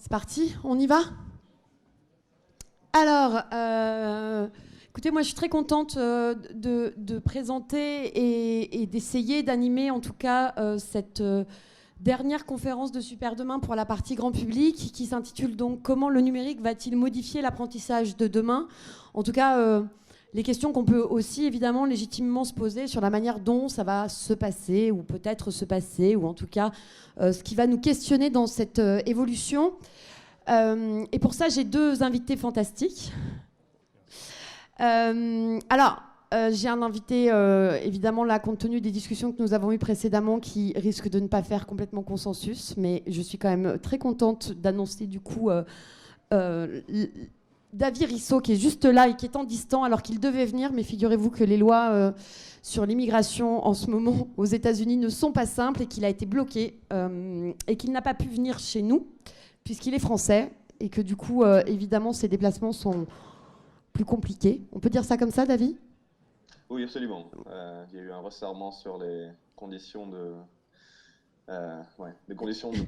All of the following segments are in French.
C'est parti, on y va? Alors, écoutez, moi je suis très contente de présenter et d'essayer d'animer en tout cas cette dernière conférence de Super Demain pour la partie grand public qui s'intitule donc Comment le numérique va-t-il modifier l'apprentissage de demain? En tout cas, les questions qu'on peut aussi évidemment légitimement se poser sur la manière dont ça va se passer ou peut-être se passer, ou en tout cas ce qui va nous questionner dans cette évolution. Et pour ça, j'ai deux invités fantastiques. J'ai un invité, évidemment, là, compte tenu des discussions que nous avons eues précédemment, qui risque de ne pas faire complètement consensus, mais je suis quand même très contente d'annoncer, du coup, David Risso, qui est juste là et qui est tant distant, alors qu'il devait venir, mais figurez-vous que les lois sur l'immigration, en ce moment, aux États-Unis, ne sont pas simples et qu'il a été bloqué et qu'il n'a pas pu venir chez nous, puisqu'il est français, et que du coup, évidemment, ses déplacements sont plus compliqués. On peut dire ça comme ça, David ? Oui, absolument. Il y a eu un resserrement sur les conditions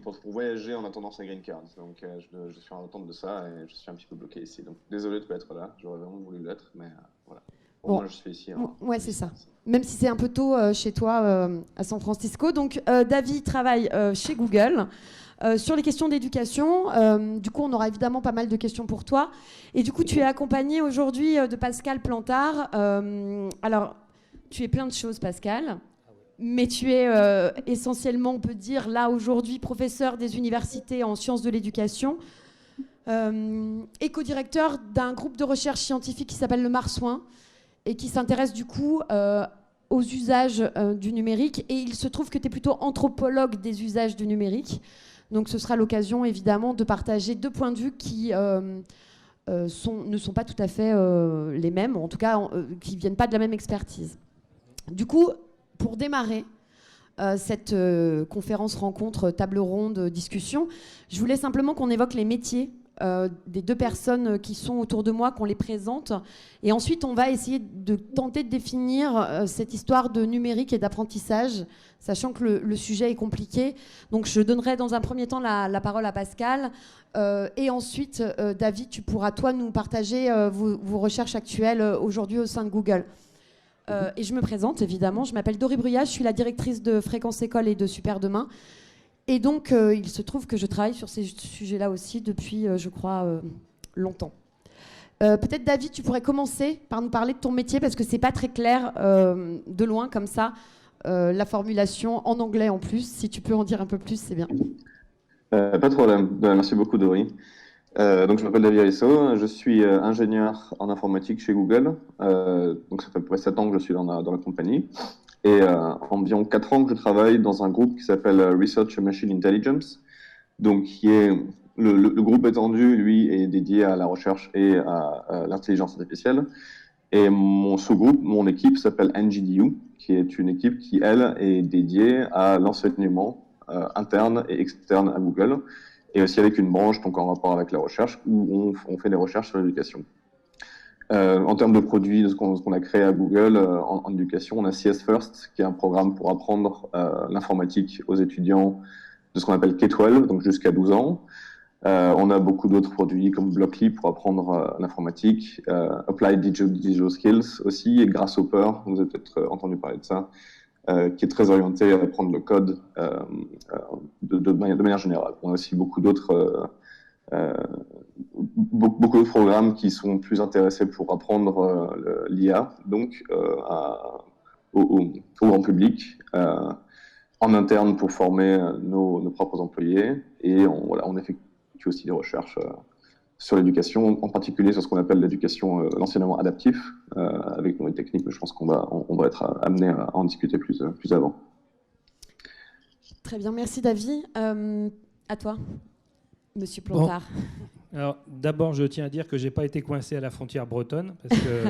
pour voyager en attendant sa green card. Donc, je suis en attente de ça et je suis un petit peu bloqué ici. Donc, désolé de ne pas être là. J'aurais vraiment voulu l'être, mais voilà. Au moins, je suis ici. Ouais, c'est ça. Même si c'est un peu tôt chez toi, à San Francisco. Donc, David travaille chez Google. Sur les questions d'éducation, du coup, on aura évidemment pas mal de questions pour toi. Et du coup, tu es accompagné aujourd'hui de Pascal Plantard. Alors, tu es plein de choses, Pascal, mais tu es essentiellement, on peut dire, là, aujourd'hui, professeur des universités en sciences de l'éducation et co-directeur d'un groupe de recherche scientifique qui s'appelle le Marsouin et qui s'intéresse, du coup, aux usages du numérique. Et il se trouve que tu es plutôt anthropologue des usages du numérique. Donc ce sera l'occasion évidemment de partager deux points de vue qui ne sont pas tout à fait les mêmes, en tout cas qui ne viennent pas de la même expertise. Du coup, pour démarrer cette conférence, rencontre, table ronde, discussion, je voulais simplement qu'on évoque les métiers des deux personnes qui sont autour de moi, qu'on les présente. Et ensuite, on va essayer de tenter de définir cette histoire de numérique et d'apprentissage, sachant que le sujet est compliqué. Donc, je donnerai dans un premier temps la parole à Pascal. Et ensuite, David, tu pourras, toi, nous partager vos recherches actuelles aujourd'hui au sein de Google. Et je me présente, évidemment. Je m'appelle Dory Bruyas, je suis la directrice de Fréquence École et de Super Demain. Et donc, il se trouve que je travaille sur ces sujets-là aussi depuis, je crois, longtemps. Peut-être, David, tu pourrais commencer par nous parler de ton métier, parce que c'est pas très clair de loin, comme ça, la formulation en anglais en plus. Si tu peux en dire un peu plus, c'est bien. Pas de problème. Merci beaucoup, Dory. Donc, je m'appelle David Risso, je suis ingénieur en informatique chez Google. Donc, ça fait à peu près 7 ans que je suis dans la compagnie. Et environ 4 ans que je travaille dans un groupe qui s'appelle Research and Machine Intelligence. Donc, qui est le groupe étendu, lui, est dédié à la recherche et à l'intelligence artificielle. Et mon sous-groupe, mon équipe s'appelle NGDU, qui est une équipe qui, elle, est dédiée à l'enseignement interne et externe à Google, et aussi avec une branche donc en rapport avec la recherche, où on fait des recherches sur l'éducation. En termes de produits, de ce qu'on a créé à Google en éducation, on a CS First, qui est un programme pour apprendre l'informatique aux étudiants de ce qu'on appelle K-12, donc jusqu'à 12 ans. On a beaucoup d'autres produits comme Blockly pour apprendre l'informatique, Applied Digital Skills aussi, et Grasshopper, vous avez peut-être entendu parler de ça, qui est très orienté à apprendre le code de manière générale. On a aussi beaucoup d'autres programmes qui sont plus intéressés pour apprendre l'IA, donc au grand public, en interne pour former nos propres employés, et on effectue aussi des recherches sur l'éducation, en particulier sur ce qu'on appelle l'enseignement adaptif, avec nos techniques, mais je pense qu'on va être amené à en discuter plus avant. Très bien, merci David. À toi, Monsieur Plantard. Bon. Alors, d'abord, je tiens à dire que je n'ai pas été coincé à la frontière bretonne, parce que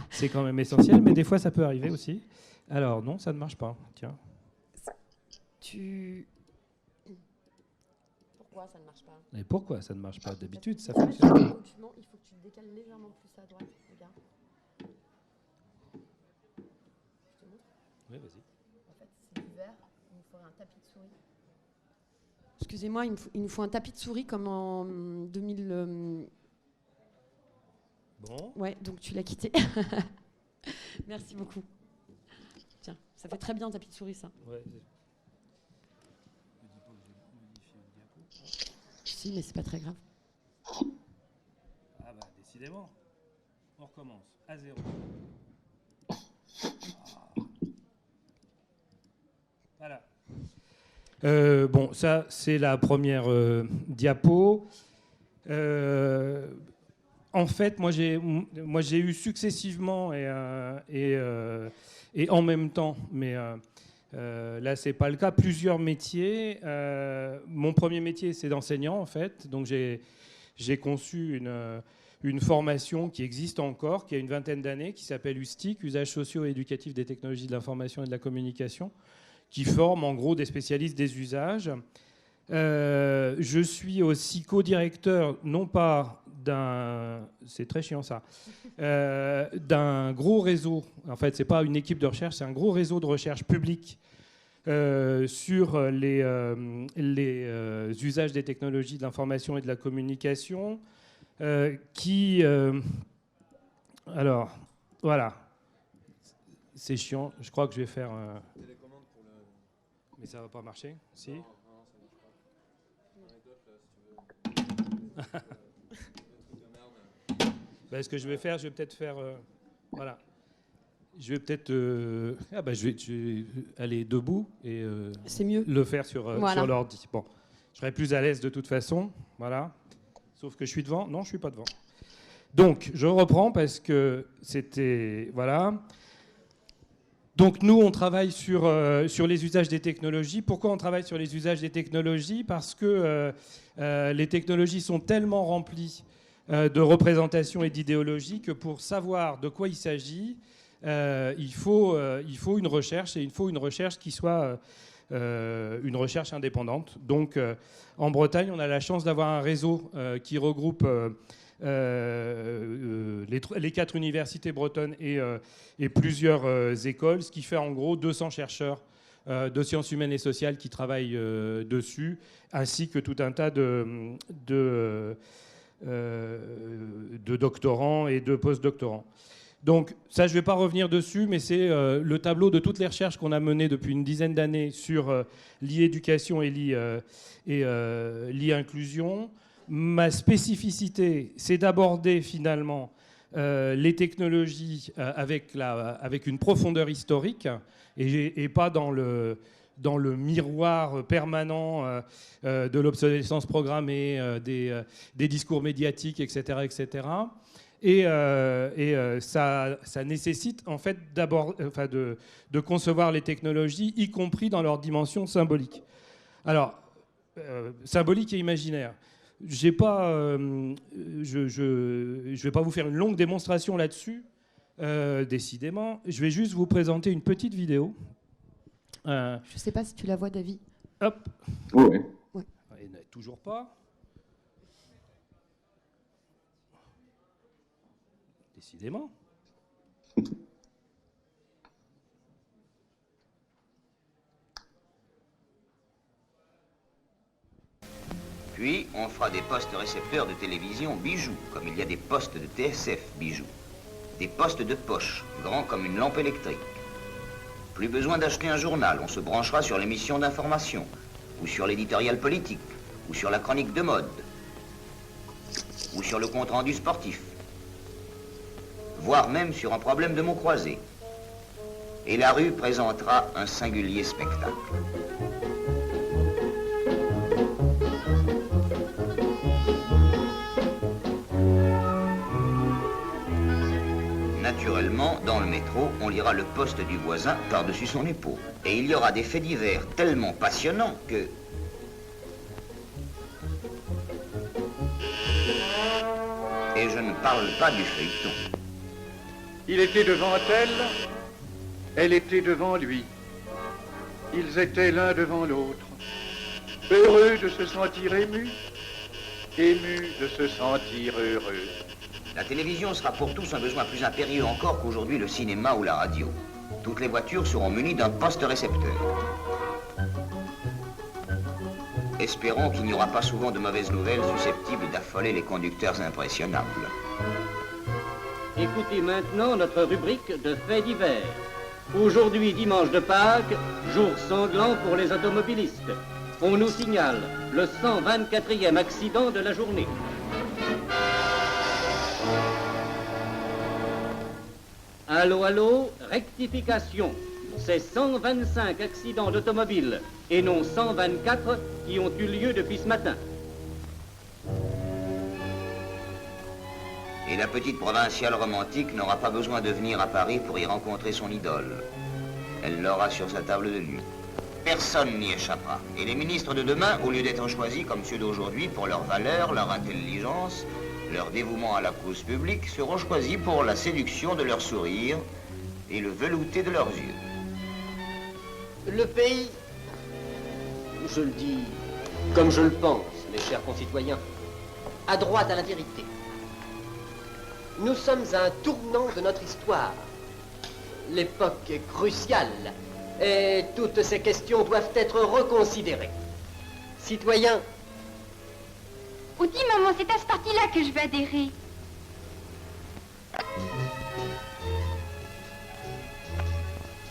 c'est quand même essentiel, mais des fois, ça peut arriver aussi. Alors, non, ça ne marche pas. Tiens. Pourquoi ça ne marche pas? Et pourquoi ça ne marche pas? D'habitude, ça fonctionne. Il faut que tu te décales légèrement plus à droite. Regarde. Je te montre. Oui, vas-y. En fait, c'est du vert. Il me faudrait un tapis de souris. Excusez-moi, il nous faut un tapis de souris comme en 2000. Bon. Ouais, donc tu l'as quitté. Merci beaucoup. Tiens, ça fait très bien un tapis de souris, ça. Ouais. Si, mais c'est pas très grave. Ah bah, décidément. On recommence. À 0. Voilà. Bon, ça, c'est la première diapo. En fait, moi, j'ai eu successivement et en même temps, mais là, c'est pas le cas, plusieurs métiers. Mon premier métier, c'est d'enseignant, en fait. Donc, j'ai conçu une formation qui existe encore, qui a une vingtaine d'années, qui s'appelle USTIC, Usages sociaux et éducatifs des technologies de l'information et de la communication, qui forme en gros des spécialistes des usages. Je suis aussi co-directeur, non pas c'est très chiant ça, d'un gros réseau, en fait c'est pas une équipe de recherche, c'est un gros réseau de recherche publique sur les usages des technologies de l'information et de la communication, alors voilà, c'est chiant, je crois que je vais faire mais ça va pas marcher, si. Ben, ce que je vais faire, je vais peut-être faire voilà. Je vais peut-être je vais aller debout et c'est mieux. Le faire sur l'ordi. Bon, je serai plus à l'aise de toute façon, voilà. Sauf que je suis devant. Non, je suis pas devant. Donc, je reprends parce que c'était voilà. Donc nous, on travaille sur les usages des technologies. Pourquoi on travaille sur les usages des technologies ? Parce que les technologies sont tellement remplies de représentations et d'idéologies que pour savoir de quoi il s'agit, il faut une recherche, et il faut une recherche qui soit une recherche indépendante. Donc en Bretagne, on a la chance d'avoir un réseau qui regroupe les 4 universités bretonnes et plusieurs écoles, ce qui fait en gros 200 chercheurs de sciences humaines et sociales qui travaillent dessus, ainsi que tout un tas de doctorants et de post-doctorants. Donc ça, je ne vais pas revenir dessus, mais c'est le tableau de toutes les recherches qu'on a menées depuis une dizaine d'années sur l'e-éducation et l'e-inclusion. Ma spécificité, c'est d'aborder finalement les technologies avec une profondeur historique et pas dans le miroir permanent de l'obsolescence programmée, des discours médiatiques, etc., etc. Et ça nécessite en fait de concevoir les technologies, y compris dans leur dimension symbolique. Alors, symbolique et imaginaire. Je vais pas vous faire une longue démonstration là-dessus, décidément. Je vais juste vous présenter une petite vidéo. Je sais pas si tu la vois, David. Hop. Oui. Ouais. Et toujours pas. Décidément. Puis, on fera des postes récepteurs de télévision bijoux, comme il y a des postes de TSF bijoux. Des postes de poche, grands comme une lampe électrique. Plus besoin d'acheter un journal, on se branchera sur l'émission d'information, ou sur l'éditorial politique, ou sur la chronique de mode, ou sur le compte-rendu sportif, voire même sur un problème de mots croisés. Et la rue présentera un singulier spectacle. Naturellement, dans le métro, on lira le poste du voisin par-dessus son épaule. Et il y aura des faits divers tellement passionnants que... Et je ne parle pas du feuilleton. Il était devant elle était devant lui. Ils étaient l'un devant l'autre, heureux de se sentir émus, émus de se sentir heureux. La télévision sera pour tous un besoin plus impérieux encore qu'aujourd'hui le cinéma ou la radio. Toutes les voitures seront munies d'un poste récepteur. Espérons qu'il n'y aura pas souvent de mauvaises nouvelles susceptibles d'affoler les conducteurs impressionnables. Écoutez maintenant notre rubrique de faits divers. Aujourd'hui, dimanche de Pâques, jour sanglant pour les automobilistes. On nous signale le 124e accident de la journée. Allô, allô, rectification. C'est 125 accidents d'automobile et non 124 qui ont eu lieu depuis ce matin. Et la petite provinciale romantique n'aura pas besoin de venir à Paris pour y rencontrer son idole. Elle l'aura sur sa table de nuit. Personne n'y échappera. Et les ministres de demain, au lieu d'être choisis comme ceux d'aujourd'hui pour leur valeur, leur intelligence, leur dévouement à la cause publique, seront choisis pour la séduction de leur sourire et le velouté de leurs yeux. Le pays, je le dis comme je le pense, mes chers concitoyens, a droit à la vérité. Nous sommes à un tournant de notre histoire. L'époque est cruciale et toutes ces questions doivent être reconsidérées. Citoyens, Oh, dis maman, c'est à ce parti-là que je veux adhérer.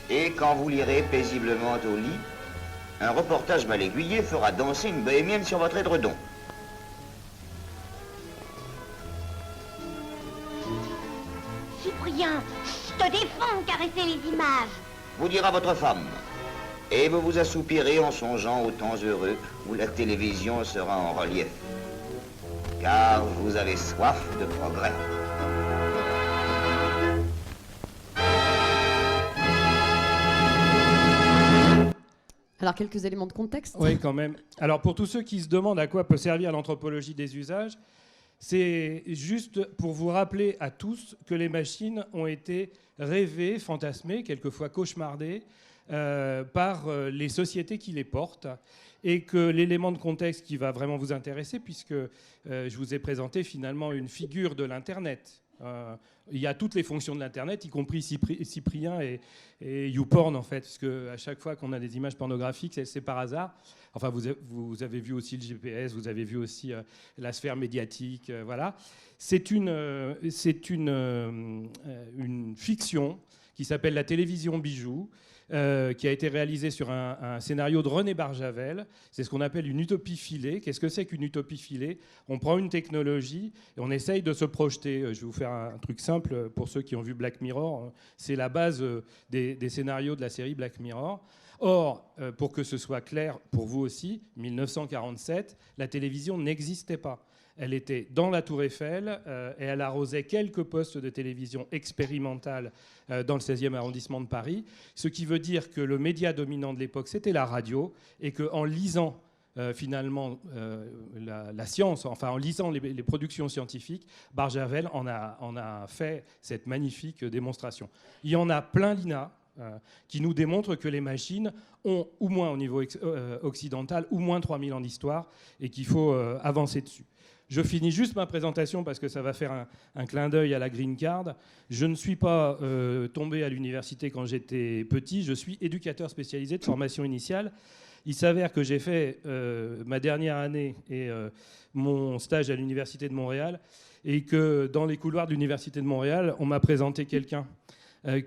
Et quand vous lirez paisiblement au lit, un reportage mal aiguillé fera danser une bohémienne sur votre édredon. Cyprien, je te défends de caresser les images. Vous dira votre femme. Et vous vous assoupirez en songeant aux temps heureux où la télévision sera en relief. Car vous avez soif de progrès. Alors, quelques éléments de contexte. Oui, quand même. Alors, pour tous ceux qui se demandent à quoi peut servir l'anthropologie des usages, c'est juste pour vous rappeler à tous que les machines ont été rêvées, fantasmées, quelquefois cauchemardées, par les sociétés qui les portent, et que l'élément de contexte qui va vraiment vous intéresser, puisque je vous ai présenté finalement une figure de l'Internet. Il y a toutes les fonctions de l'Internet, y compris Cyprien et YouPorn, en fait, parce qu'à chaque fois qu'on a des images pornographiques, c'est par hasard. Enfin, vous avez vu aussi le GPS, vous avez vu aussi la sphère médiatique, voilà. C'est une fiction qui s'appelle La télévision bijou, qui a été réalisée sur un scénario de René Barjavel. C'est ce qu'on appelle une utopie filée. Qu'est-ce que c'est qu'une utopie filée ? On prend une technologie et on essaye de se projeter. Je vais vous faire un truc simple pour ceux qui ont vu Black Mirror. C'est la base des scénarios de la série Black Mirror. Or, pour que ce soit clair pour vous aussi, 1947, la télévision n'existait pas. Elle était dans la Tour Eiffel et elle arrosait quelques postes de télévision expérimentales dans le 16e arrondissement de Paris, ce qui veut dire que le média dominant de l'époque, c'était la radio, et qu'en lisant finalement la science, enfin en lisant les productions scientifiques, Barjavel en a fait cette magnifique démonstration. Il y en a plein, Lina, qui nous démontrent que les machines ont, au moins au niveau occidental, au moins 3000 ans d'histoire, et qu'il faut avancer dessus. Je finis juste ma présentation parce que ça va faire un clin d'œil à la green card. Je ne suis pas tombé à l'université quand j'étais petit. Je suis éducateur spécialisé de formation initiale. Il s'avère que j'ai fait ma dernière année et mon stage à l'université de Montréal, et que dans les couloirs de l'université de Montréal, on m'a présenté quelqu'un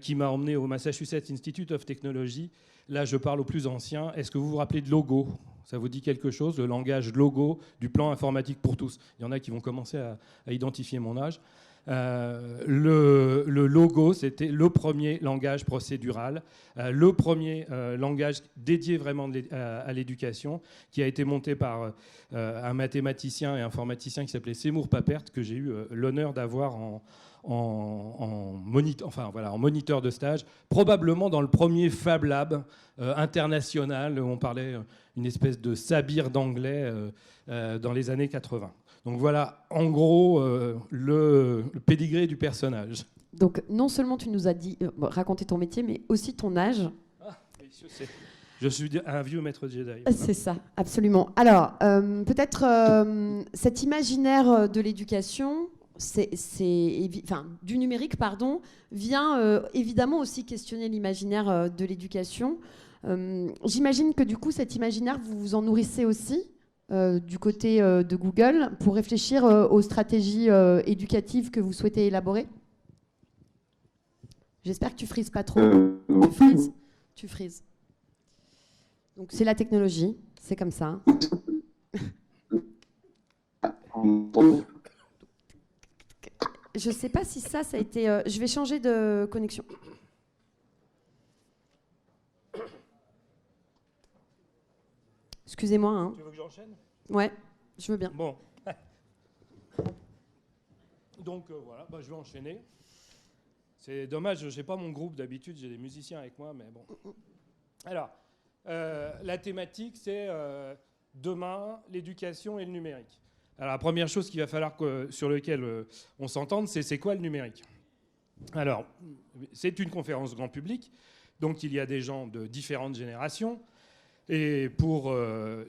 qui m'a emmené au Massachusetts Institute of Technology. Là, je parle aux plus anciens. Est-ce que vous vous rappelez de Logo ? Ça vous dit quelque chose, le langage Logo du plan informatique pour tous? Il y en a qui vont commencer à identifier mon âge. Le Logo, c'était le premier langage procédural, le premier langage dédié vraiment à l'éducation, qui a été monté par un mathématicien et informaticien qui s'appelait Seymour Papert, que j'ai eu l'honneur d'avoir en moniteur de stage, probablement dans le premier Fab Lab international, où on parlait une espèce de sabir d'anglais dans les années 80. Donc voilà, en gros, le pédigré du personnage. Donc non seulement tu nous as dit raconter ton métier, mais aussi ton âge. Ah, oui, je suis un vieux maître Jedi. C'est ça, absolument. Alors, peut-être cet imaginaire de l'éducation, du numérique, pardon, vient évidemment aussi questionner l'imaginaire de l'éducation. J'imagine que du coup, cet imaginaire, vous vous en nourrissez aussi du côté de Google pour réfléchir aux stratégies éducatives que vous souhaitez élaborer? J'espère que tu frises pas trop. Tu frises. Tu frises. Donc c'est la technologie, c'est comme ça. Je sais pas si ça a été... je vais changer de connexion. Excusez-moi. Hein. Tu veux que j'enchaîne? Ouais, je veux bien. Bon. Donc voilà, bah, je vais enchaîner. C'est dommage, je n'ai pas mon groupe d'habitude, j'ai des musiciens avec moi, mais bon. Alors, la thématique, c'est demain, l'éducation et le numérique. Alors, la première chose qu'il va falloir sur laquelle on s'entende, c'est quoi le numérique? Alors, c'est une conférence grand public, donc il y a des gens de différentes générations. Et pour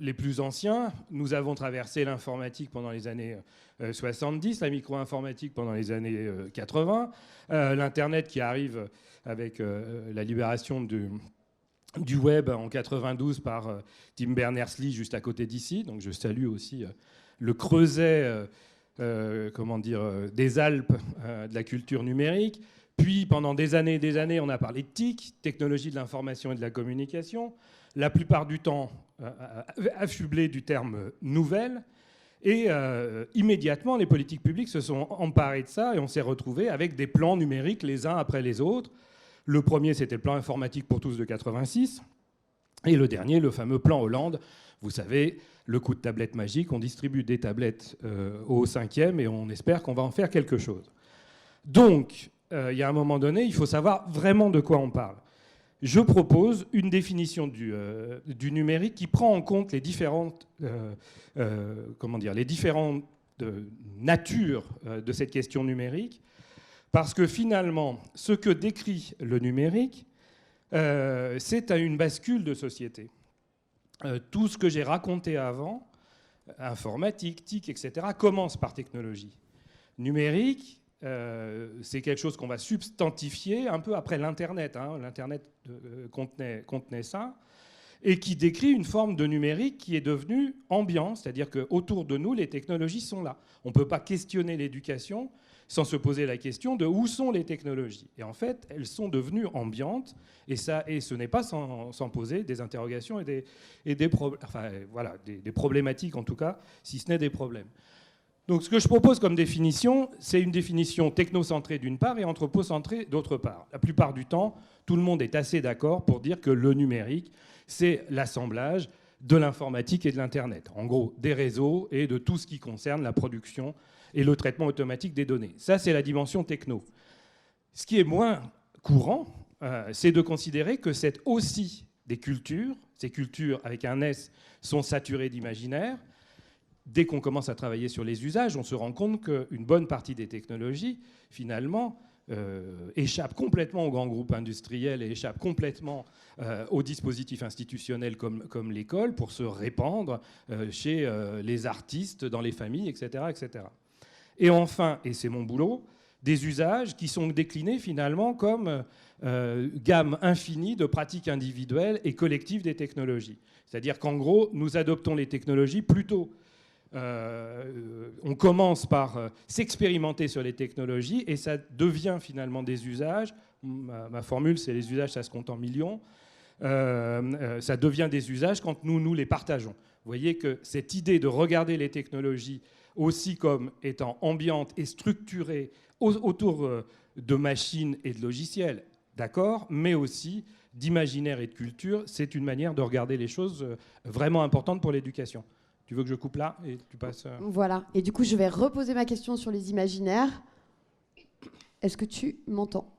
les plus anciens, nous avons traversé l'informatique pendant les années 70, la micro-informatique pendant les années 80, l'Internet qui arrive avec la libération du web en 92 par Tim Berners-Lee juste à côté d'ici. Donc je salue aussi le creuset des Alpes de la culture numérique. Puis pendant des années, on a parlé de TIC, technologie de l'information et de la communication, la plupart du temps affublé du terme nouvelle. Et immédiatement, les politiques publiques se sont emparées de ça et on s'est retrouvé avec des plans numériques les uns après les autres. Le premier, c'était le plan informatique pour tous de 86. Et le dernier, le fameux plan Hollande. Vous savez, le coup de tablette magique. On distribue des tablettes au 5e et on espère qu'on va en faire quelque chose. Donc, il y a un moment donné, il faut savoir vraiment de quoi on parle. Je propose une définition du numérique qui prend en compte les différentes, natures de cette question numérique, parce que finalement, ce que décrit le numérique, c'est une bascule de société. Tout ce que j'ai raconté avant, informatique, TIC, etc., commence par technologie. Numérique, c'est quelque chose qu'on va substantifier un peu après l'Internet. L'Internet contenait ça, et qui décrit une forme de numérique qui est devenue ambiant, c'est-à-dire qu'autour de nous, les technologies sont là. On ne peut pas questionner l'éducation sans se poser la question de où sont les technologies. Et en fait, elles sont devenues ambiantes, et ce n'est pas sans poser des interrogations et des problématiques, en tout cas, si ce n'est des problèmes. Donc ce que je propose comme définition, c'est une définition technocentrée d'une part et anthropocentrée d'autre part. La plupart du temps, tout le monde est assez d'accord pour dire que le numérique, c'est l'assemblage de l'informatique et de l'Internet. En gros, des réseaux et de tout ce qui concerne la production et le traitement automatique des données. Ça, c'est la dimension techno. Ce qui est moins courant, c'est de considérer que c'est aussi des cultures. Ces cultures, avec un S, sont saturées d'imaginaire. Dès qu'on commence à travailler sur les usages, on se rend compte qu'une bonne partie des technologies, finalement, échappent complètement aux grands groupes industriels et échappent complètement aux dispositifs institutionnels comme l'école pour se répandre chez les artistes, dans les familles, etc., etc. Et enfin, et c'est mon boulot, des usages qui sont déclinés finalement comme gamme infinie de pratiques individuelles et collectives des technologies. C'est-à-dire qu'en gros, nous adoptons les technologies plutôt... on commence par s'expérimenter sur les technologies et ça devient finalement des usages. Ma formule, c'est les usages, ça se compte en millions. Ça devient des usages quand nous les partageons. Vous voyez que cette idée de regarder les technologies aussi comme étant ambiantes et structurées autour de machines et de logiciels, d'accord, mais aussi d'imaginaire et de culture, c'est une manière de regarder les choses vraiment importante pour l'éducation. Tu veux que je coupe là et tu passes... Voilà. Et du coup, je vais reposer ma question sur les imaginaires. Est-ce que tu m'entends?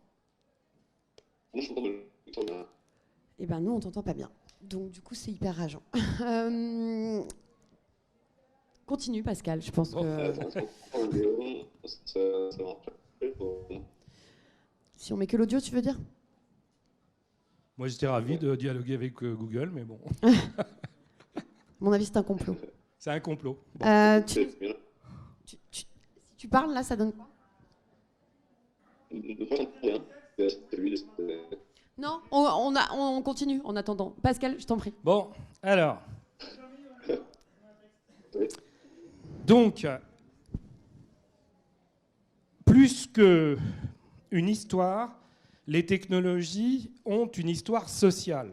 Eh bien, nous, on t'entend pas bien. Donc, du coup, c'est hyper rageant. Continue, Pascal. Je pense que... Si on met que l'audio, tu veux dire? Moi, j'étais ravi de dialoguer avec Google, mais bon. À mon avis, c'est un complot. C'est un complot. Bon. Si tu parles, là, ça donne quoi? Non, on continue en attendant. Pascal, je t'en prie. Bon, alors. Donc, plus qu'une histoire, les technologies ont une histoire sociale.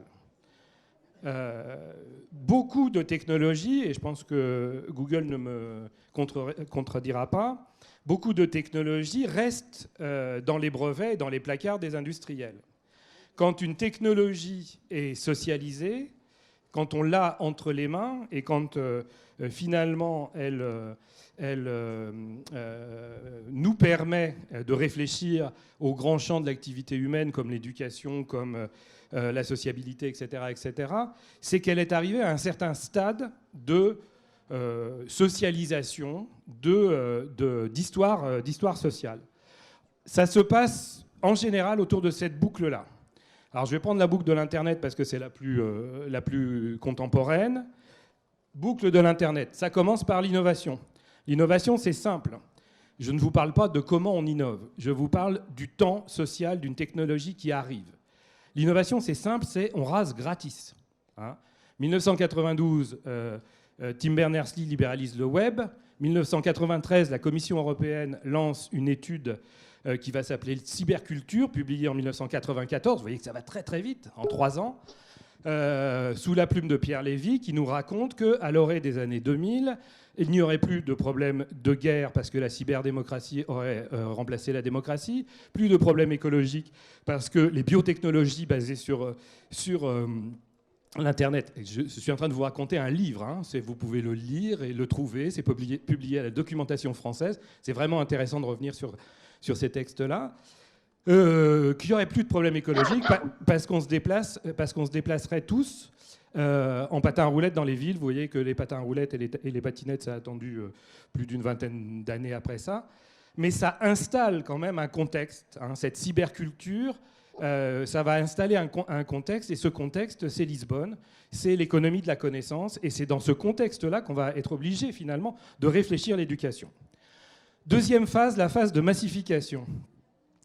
Beaucoup de technologies, et je pense que Google ne me contredira pas, beaucoup de technologies restent dans les brevets et dans les placards des industriels. Quand une technologie est socialisée, quand on l'a entre les mains et quand finalement elle nous permet de réfléchir aux grands champs de l'activité humaine comme l'éducation, comme la sociabilité, etc., c'est qu'elle est arrivée à un certain stade de socialisation, d'histoire sociale. Ça se passe en général autour de cette boucle-là. Alors je vais prendre la boucle de l'Internet parce que c'est la plus contemporaine. Boucle de l'Internet, ça commence par l'innovation. L'innovation, c'est simple. Je ne vous parle pas de comment on innove. Je vous parle du temps social d'une technologie qui arrive. L'innovation, c'est simple, c'est on rase gratis. 1992, Tim Berners-Lee libéralise le web. 1993, la Commission européenne lance une étude qui va s'appeler Cyberculture, publiée en 1994. Vous voyez que ça va très très vite, en 3 ans. Sous la plume de Pierre Lévy, qui nous raconte qu'à l'orée des années 2000, il n'y aurait plus de problème de guerre parce que la cyberdémocratie aurait remplacé la démocratie, plus de problèmes écologiques parce que les biotechnologies basées sur l'Internet. Je suis en train de vous raconter un livre, vous pouvez le lire et le trouver, c'est publié à la Documentation française. C'est vraiment intéressant de revenir sur ces textes-là. Qu'il n'y aurait plus de problèmes écologiques parce qu'on se déplacerait tous en patins à roulettes dans les villes. Vous voyez que les patins à roulettes et les patinettes, ça a attendu plus d'une vingtaine d'années après ça. Mais ça installe quand même un contexte. Cette cyberculture, ça va installer un contexte. Et ce contexte, c'est Lisbonne. C'est l'économie de la connaissance. Et c'est dans ce contexte-là qu'on va être obligé finalement de réfléchir l'éducation. Deuxième phase, la phase de massification.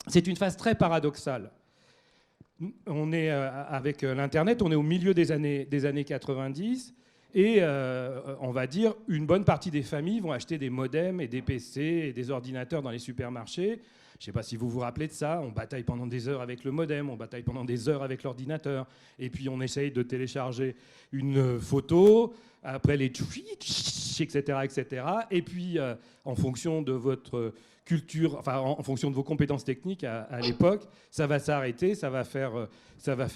C'est une phase très paradoxale. On est avec l'Internet, on est au milieu des années 90 et on va dire une bonne partie des familles vont acheter des modems et des PC et des ordinateurs dans les supermarchés. Je ne sais pas si vous vous rappelez de ça, on bataille pendant des heures avec le modem, on bataille pendant des heures avec l'ordinateur et puis on essaye de télécharger une photo, après les tweets, etc. Et puis en fonction de votre culture, enfin en fonction de vos compétences techniques à l'époque, ça va s'arrêter, ça va faire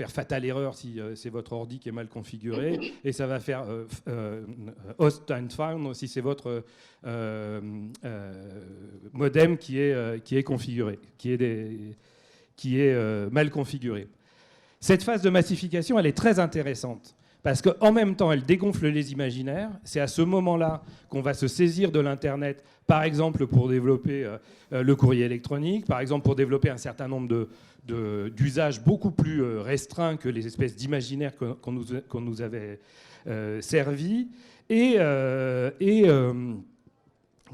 fatale erreur si c'est votre ordi qui est mal configuré, et ça va faire host and found si c'est votre modem qui est configuré, qui est mal configuré. Cette phase de massification, elle est très intéressante. Parce qu'en même temps, elle dégonfle les imaginaires. C'est à ce moment-là qu'on va se saisir de l'Internet, par exemple pour développer le courrier électronique, par exemple pour développer un certain nombre d'usages beaucoup plus restreints que les espèces d'imaginaires qu'on nous avait servis. Et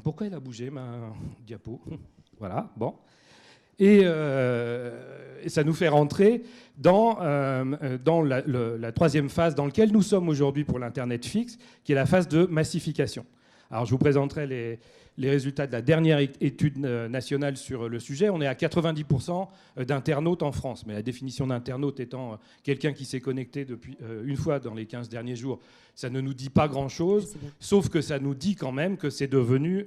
pourquoi elle a bougé, ma diapo? Voilà, bon. Et ça nous fait rentrer dans la troisième phase dans laquelle nous sommes aujourd'hui pour l'Internet fixe, qui est la phase de massification. Alors je vous présenterai les résultats de la dernière étude nationale sur le sujet. On est à 90% d'internautes en France, mais la définition d'internaute étant quelqu'un qui s'est connecté depuis une fois dans les 15 derniers jours, ça ne nous dit pas grand-chose, sauf que ça nous dit quand même que c'est devenu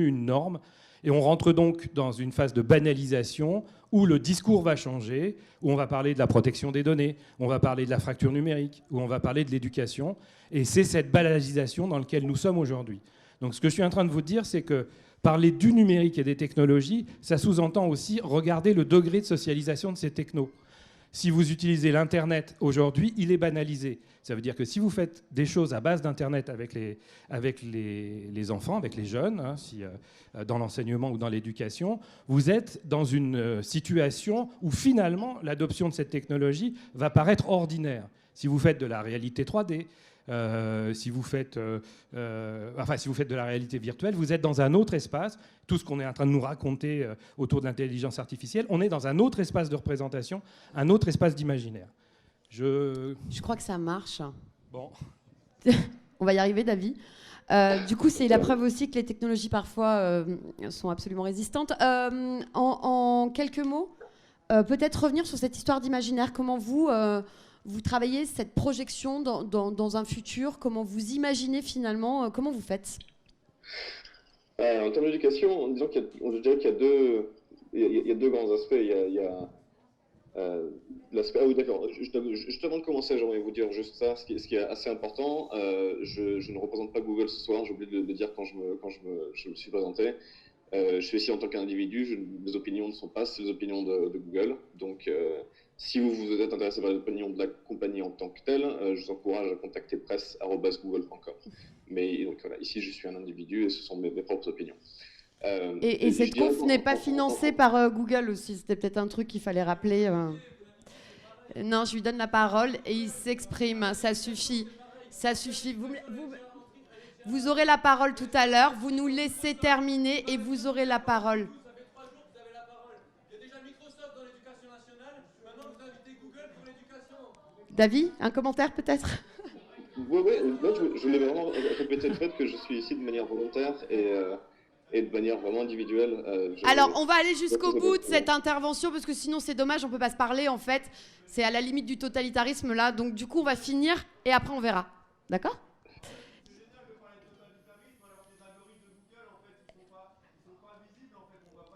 une norme. Et on rentre donc dans une phase de banalisation où le discours va changer, où on va parler de la protection des données, on va parler de la fracture numérique, où on va parler de l'éducation. Et c'est cette banalisation dans laquelle nous sommes aujourd'hui. Donc ce que je suis en train de vous dire, c'est que parler du numérique et des technologies, ça sous-entend aussi regarder le degré de socialisation de ces technos. Si vous utilisez l'Internet aujourd'hui, il est banalisé. Ça veut dire que si vous faites des choses à base d'Internet avec les enfants, avec les jeunes, dans l'enseignement ou dans l'éducation, vous êtes dans une situation où finalement l'adoption de cette technologie va paraître ordinaire. Si vous faites de la réalité 3D, si vous faites de la réalité virtuelle, vous êtes dans un autre espace. Tout ce qu'on est en train de nous raconter autour de l'intelligence artificielle, on est dans un autre espace de représentation, un autre espace d'imaginaire. Je crois que ça marche. Bon. On va y arriver, David. Du coup, c'est la preuve aussi que les technologies parfois sont absolument résistantes. En quelques mots, peut-être revenir sur cette histoire d'imaginaire. Comment vous travaillez cette projection dans un futur? Comment vous imaginez finalement? Comment vous faites? En termes d'éducation, disons je dirais qu'il y a deux grands aspects. Il y a l'aspect... Ah oui, d'accord. Juste avant de commencer, j'aimerais vous dire juste ça, ce qui est assez important. Je ne représente pas Google ce soir, j'ai oublié de le dire quand je me suis présenté. Je suis ici en tant qu'individu, mes opinions ne sont pas les opinions de Google. Donc, si vous êtes intéressé par les opinions de la compagnie en tant que telle, je vous encourage à contacter presse@google.com. Mais donc, voilà, ici, je suis un individu et ce sont mes propres opinions. Et cette conf n'est pas financée par Google aussi. C'était peut-être un truc qu'il fallait rappeler. Non, je lui donne la parole et il s'exprime. Ça suffit. Ça suffit. Vous aurez la parole tout à l'heure. Vous nous laissez terminer et vous aurez la parole. David, un commentaire peut-être? Oui, là, je voulais vraiment répéter le fait que je suis ici de manière volontaire et de manière vraiment individuelle. Alors, on va aller jusqu'au bout de cette intervention parce que sinon c'est dommage, on peut pas se parler en fait. C'est à la limite du totalitarisme là, donc du coup on va finir et après on verra. D'accord?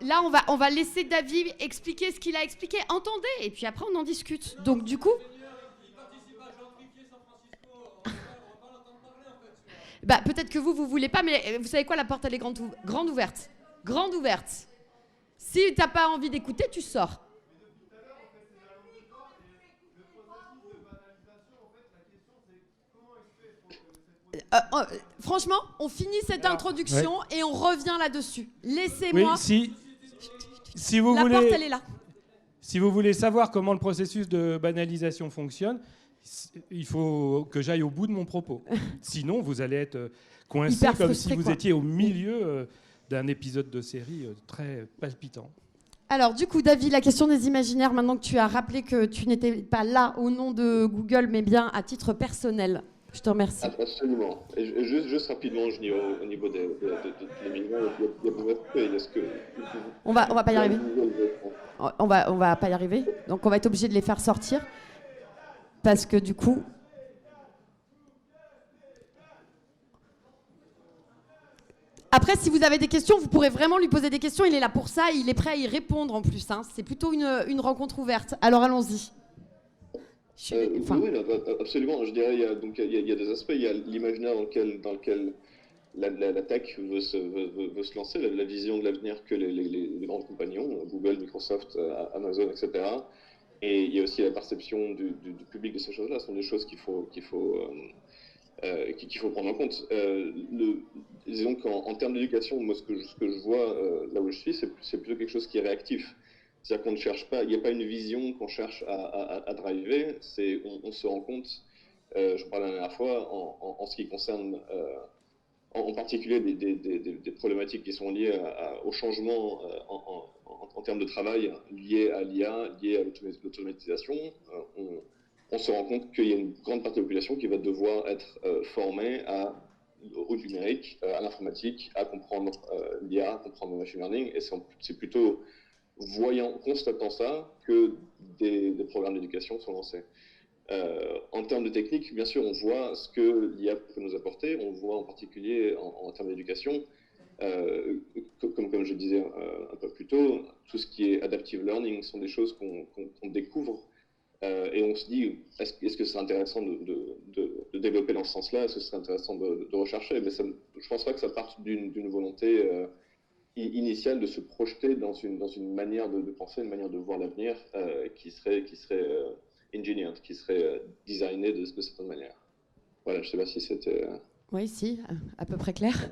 Là, on va laisser David expliquer ce qu'il a expliqué. Entendez, et puis après on en discute. Donc du coup... Bah, peut-être que vous voulez pas, mais vous savez quoi, la porte, elle est grande ouverte. Grande ouverte. Si t'as pas envie d'écouter, tu sors. Franchement, on finit cette introduction et on revient là-dessus. Laissez-moi... Oui, si vous voulez... La porte, elle est là. Si vous voulez savoir comment le processus de banalisation fonctionne, il faut que j'aille au bout de mon propos. Sinon, vous allez être coincé comme si vous étiez au milieu d'un épisode de série très palpitant. Alors, du coup, David, la question des imaginaires, maintenant que tu as rappelé que tu n'étais pas là au nom de Google, mais bien à titre personnel. Je te remercie. Absolument. Et juste rapidement, je dis au niveau des immigrants, il y a ce que... On va pas y arriver. On va pas y arriver. Donc, on va être obligé de les faire sortir. Parce que du coup... Après, si vous avez des questions, vous pourrez vraiment lui poser des questions. Il est là pour ça, il est prêt à y répondre en plus. Hein. C'est plutôt une rencontre ouverte. Alors, allons-y. Oui, absolument. Je dirais il y a des aspects. Il y a l'imaginaire dans lequel la tech veut se lancer, la vision de l'avenir que les grandes compagnies ont, Google, Microsoft, Amazon, etc. Et il y a aussi la perception du public de ces choses-là. Ce sont des choses qu'il faut prendre en compte. Disons qu'en termes d'éducation, moi, ce que je vois là où je suis, c'est plutôt quelque chose qui est réactif. C'est-à-dire qu'on ne cherche pas, il n'y a pas une vision qu'on cherche à driver, on se rend compte, j'en parlais la dernière fois, en ce qui concerne en particulier des problématiques qui sont liées au changement en termes de travail, liées à l'IA, liées à l'automatisation. On se rend compte qu'il y a une grande partie de la population qui va devoir être formée au numérique, à l'informatique, à comprendre l'IA, à comprendre le machine learning, et c'est plutôt constatant ça que des programmes d'éducation sont lancés. En termes de technique, bien sûr, on voit ce que l'IA peut nous apporter. On voit en particulier en termes d'éducation, comme je disais un peu plus tôt, tout ce qui est adaptive learning sont des choses qu'on découvre et on se dit, est-ce que c'est intéressant de développer dans ce sens-là? Est-ce que c'est intéressant de rechercher? Mais je ne pense pas que ça parte d'une volonté initiale de se projeter dans une manière de penser, une manière de voir l'avenir qui serait engineered, qui serait designé de certaine manière. Voilà, je ne sais pas si c'était... Oui, si, à peu près clair.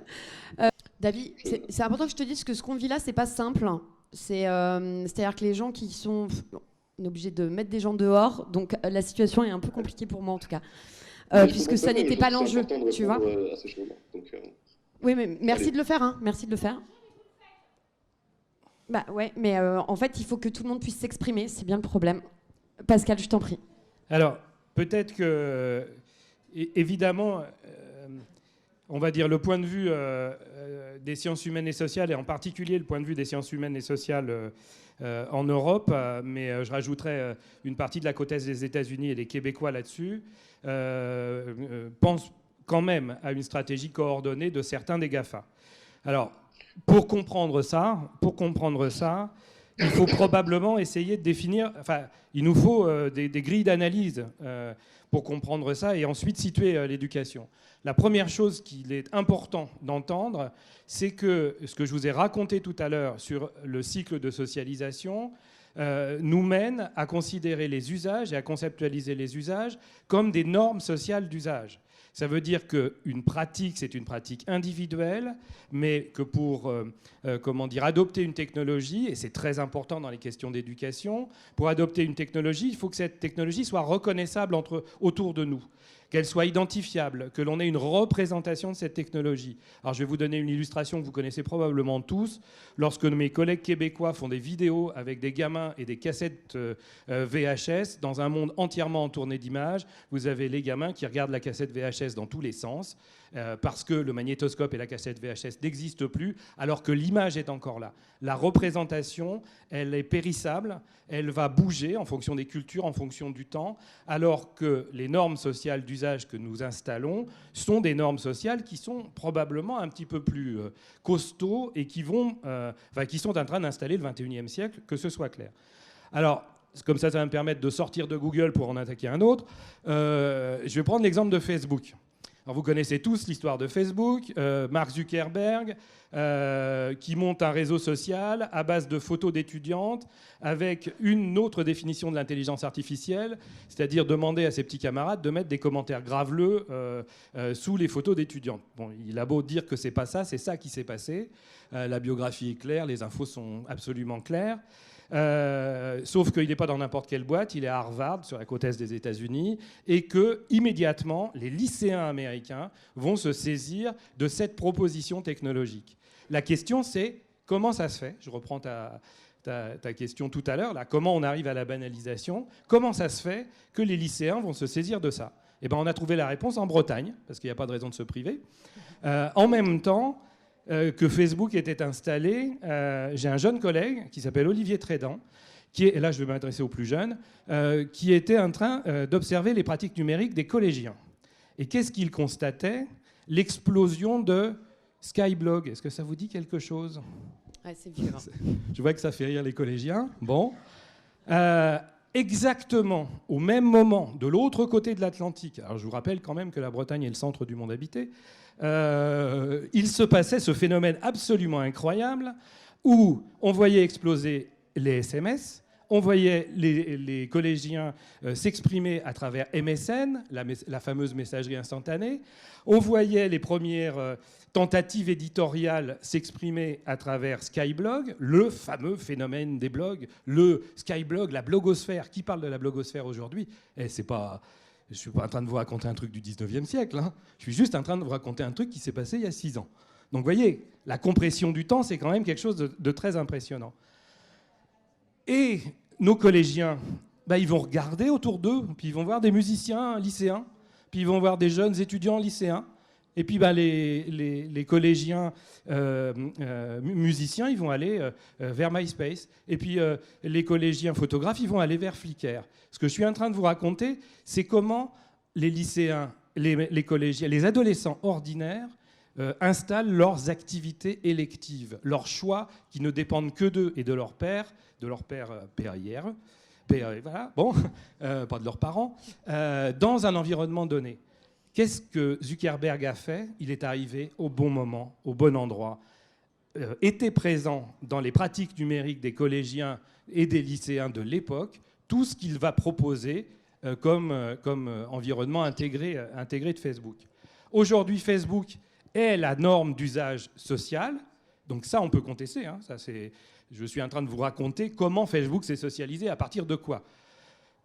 David, c'est important que je te dise que ce qu'on vit là, c'est pas simple. C'est-à-dire que les gens qui sont... On est obligé de mettre des gens dehors, donc la situation est un peu compliquée pour moi en tout cas, puisque ça n'était pas l'enjeu, tu vois. Oui, mais merci de le faire, hein. Merci de le faire. Bah ouais, mais en fait, il faut que tout le monde puisse s'exprimer, c'est bien le problème. Pascal, je t'en prie. Alors, peut-être que, évidemment, on va dire, le point de vue des sciences humaines et sociales, et en particulier le point de vue des sciences humaines et sociales en Europe, mais je rajouterais une partie de la côte est des États-Unis et des Québécois là-dessus, pensent quand même à une stratégie coordonnée de certains des GAFA. Alors, pour comprendre ça, il faut probablement essayer de définir... Enfin, il nous faut des grilles d'analyse pour comprendre ça et ensuite situer l'éducation. La première chose qu'il est important d'entendre, c'est que ce que je vous ai raconté tout à l'heure sur le cycle de socialisation nous mène à considérer les usages et à conceptualiser les usages comme des normes sociales d'usage. Ça veut dire qu'une pratique, c'est une pratique individuelle, mais que pour adopter une technologie, et c'est très important dans les questions d'éducation, pour adopter une technologie, il faut que cette technologie soit reconnaissable autour de nous, qu'elle soit identifiable, que l'on ait une représentation de cette technologie. Alors je vais vous donner une illustration que vous connaissez probablement tous. Lorsque mes collègues québécois font des vidéos avec des gamins et des cassettes VHS, dans un monde entièrement entouré d'images, vous avez les gamins qui regardent la cassette VHS dans tous les sens, parce que le magnétoscope et la cassette VHS n'existent plus, alors que l'image est encore là. La représentation, elle est périssable, elle va bouger en fonction des cultures, en fonction du temps, alors que les normes sociales d'usage que nous installons sont des normes sociales qui sont probablement un petit peu plus costauds et qui sont en train d'installer le 21e siècle, que ce soit clair. Alors, comme ça va me permettre de sortir de Google pour en attaquer un autre. Je vais prendre l'exemple de Facebook. Alors vous connaissez tous l'histoire de Facebook, Mark Zuckerberg, qui monte un réseau social à base de photos d'étudiantes avec une autre définition de l'intelligence artificielle, c'est-à-dire demander à ses petits camarades de mettre des commentaires graveleux sous les photos d'étudiantes. Bon, il a beau dire que c'est pas ça, c'est ça qui s'est passé. La biographie est claire, les infos sont absolument claires. Sauf qu'il n'est pas dans n'importe quelle boîte, il est à Harvard, sur la côte est des États-Unis, et que immédiatement, les lycéens américains vont se saisir de cette proposition technologique. La question, c'est comment ça se fait ? Je reprends ta question tout à l'heure, là, comment on arrive à la banalisation ? Comment ça se fait que les lycéens vont se saisir de ça ? Eh bien, on a trouvé la réponse en Bretagne, parce qu'il n'y a pas de raison de se priver. En même temps que Facebook était installé, j'ai un jeune collègue qui s'appelle Olivier Trédan, et là je vais m'adresser aux plus jeunes, qui était en train d'observer les pratiques numériques des collégiens. Et qu'est-ce qu'il constatait ? L'explosion de Skyblog. Est-ce que ça vous dit quelque chose ? Ouais, c'est vieux. Je vois que ça fait rire les collégiens. Bon. Exactement au même moment, de l'autre côté de l'Atlantique, alors je vous rappelle quand même que la Bretagne est le centre du monde habité, il se passait ce phénomène absolument incroyable où on voyait exploser les SMS, on voyait les collégiens s'exprimer à travers MSN, la fameuse messagerie instantanée, on voyait les premières tentatives éditoriales s'exprimer à travers Skyblog, le fameux phénomène des blogs, le Skyblog, la blogosphère. Qui parle de la blogosphère aujourd'hui ? Je ne suis pas en train de vous raconter un truc du 19e siècle, hein. Je suis juste en train de vous raconter un truc qui s'est passé il y a 6 ans. Donc vous voyez, la compression du temps, c'est quand même quelque chose de très impressionnant. Et nos collégiens, ils vont regarder autour d'eux, puis ils vont voir des musiciens lycéens, puis ils vont voir des jeunes étudiants lycéens, et puis les collégiens musiciens, ils vont aller vers MySpace, et puis les collégiens photographes, ils vont aller vers Flickr. Ce que je suis en train de vous raconter, c'est comment les lycéens, les collégiens, les adolescents ordinaires installent leurs activités électives, leurs choix qui ne dépendent que d'eux et de leur père père, voilà, bon, pas de leurs parents, dans un environnement donné. Qu'est-ce que Zuckerberg a fait ? Il est arrivé au bon moment, au bon endroit, était présent dans les pratiques numériques des collégiens et des lycéens de l'époque, tout ce qu'il va proposer comme environnement intégré de Facebook. Aujourd'hui, Facebook est la norme d'usage social, donc ça, on peut contester, hein, je suis en train de vous raconter comment Facebook s'est socialisé, à partir de quoi.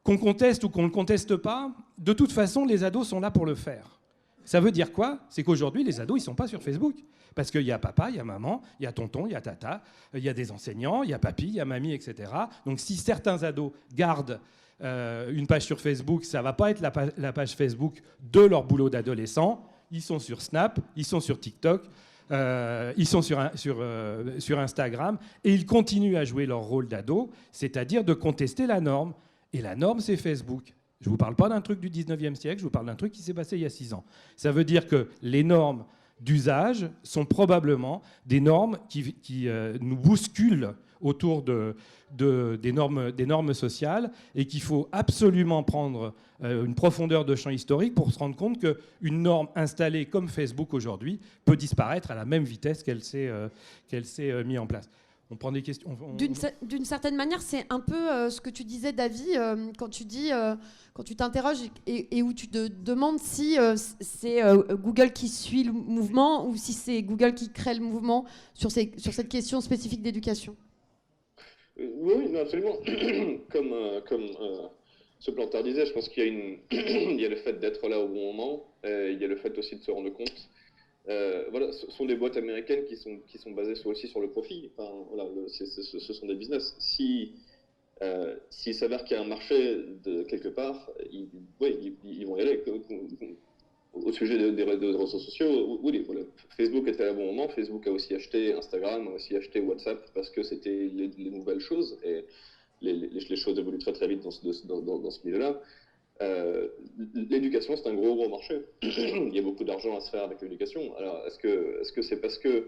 Qu'on conteste ou qu'on ne conteste pas, de toute façon, les ados sont là pour le faire. Ça veut dire quoi ? C'est qu'aujourd'hui, les ados, ils ne sont pas sur Facebook. Parce qu'il y a papa, il y a maman, il y a tonton, il y a tata, il y a des enseignants, il y a papy, il y a mamie, etc. Donc si certains ados gardent une page sur Facebook, ça ne va pas être la page Facebook de leur boulot d'adolescent. ils sont sur Snap, ils sont sur TikTok, ils sont sur Instagram, et ils continuent à jouer leur rôle d'ado, c'est-à-dire de contester la norme. Et la norme, c'est Facebook. Je ne vous parle pas d'un truc du 19e siècle, je vous parle d'un truc qui s'est passé il y a 6 ans. Ça veut dire que les normes d'usage sont probablement des normes qui nous bousculent autour des normes sociales, et qu'il faut absolument prendre une profondeur de champ historique pour se rendre compte qu'une norme installée comme Facebook aujourd'hui peut disparaître à la même vitesse qu'elle s'est mise en place. On prend des questions. D'une certaine manière, c'est un peu ce que tu disais, David, quand tu t'interroges et où tu te demandes si c'est Google qui suit le mouvement ou si c'est Google qui crée le mouvement sur cette question spécifique d'éducation. Oui, non, absolument. Comme ce planteur disait, je pense qu'il y a il y a le fait d'être là au bon moment, il y a le fait aussi de se rendre compte. Voilà, ce sont des boîtes américaines qui sont basées aussi sur le profit. Enfin, voilà, ce sont des business. S'il s'avère qu'il y a un marché de quelque part, ils vont y aller. Au sujet des réseaux sociaux, oui, voilà. Facebook était à bon moment. Facebook a aussi acheté Instagram, a aussi acheté WhatsApp parce que c'était les nouvelles choses, et les choses évoluent très très vite dans ce milieu-là. L'éducation, c'est un gros marché. Il y a beaucoup d'argent à se faire avec l'éducation. Alors, est-ce que c'est parce que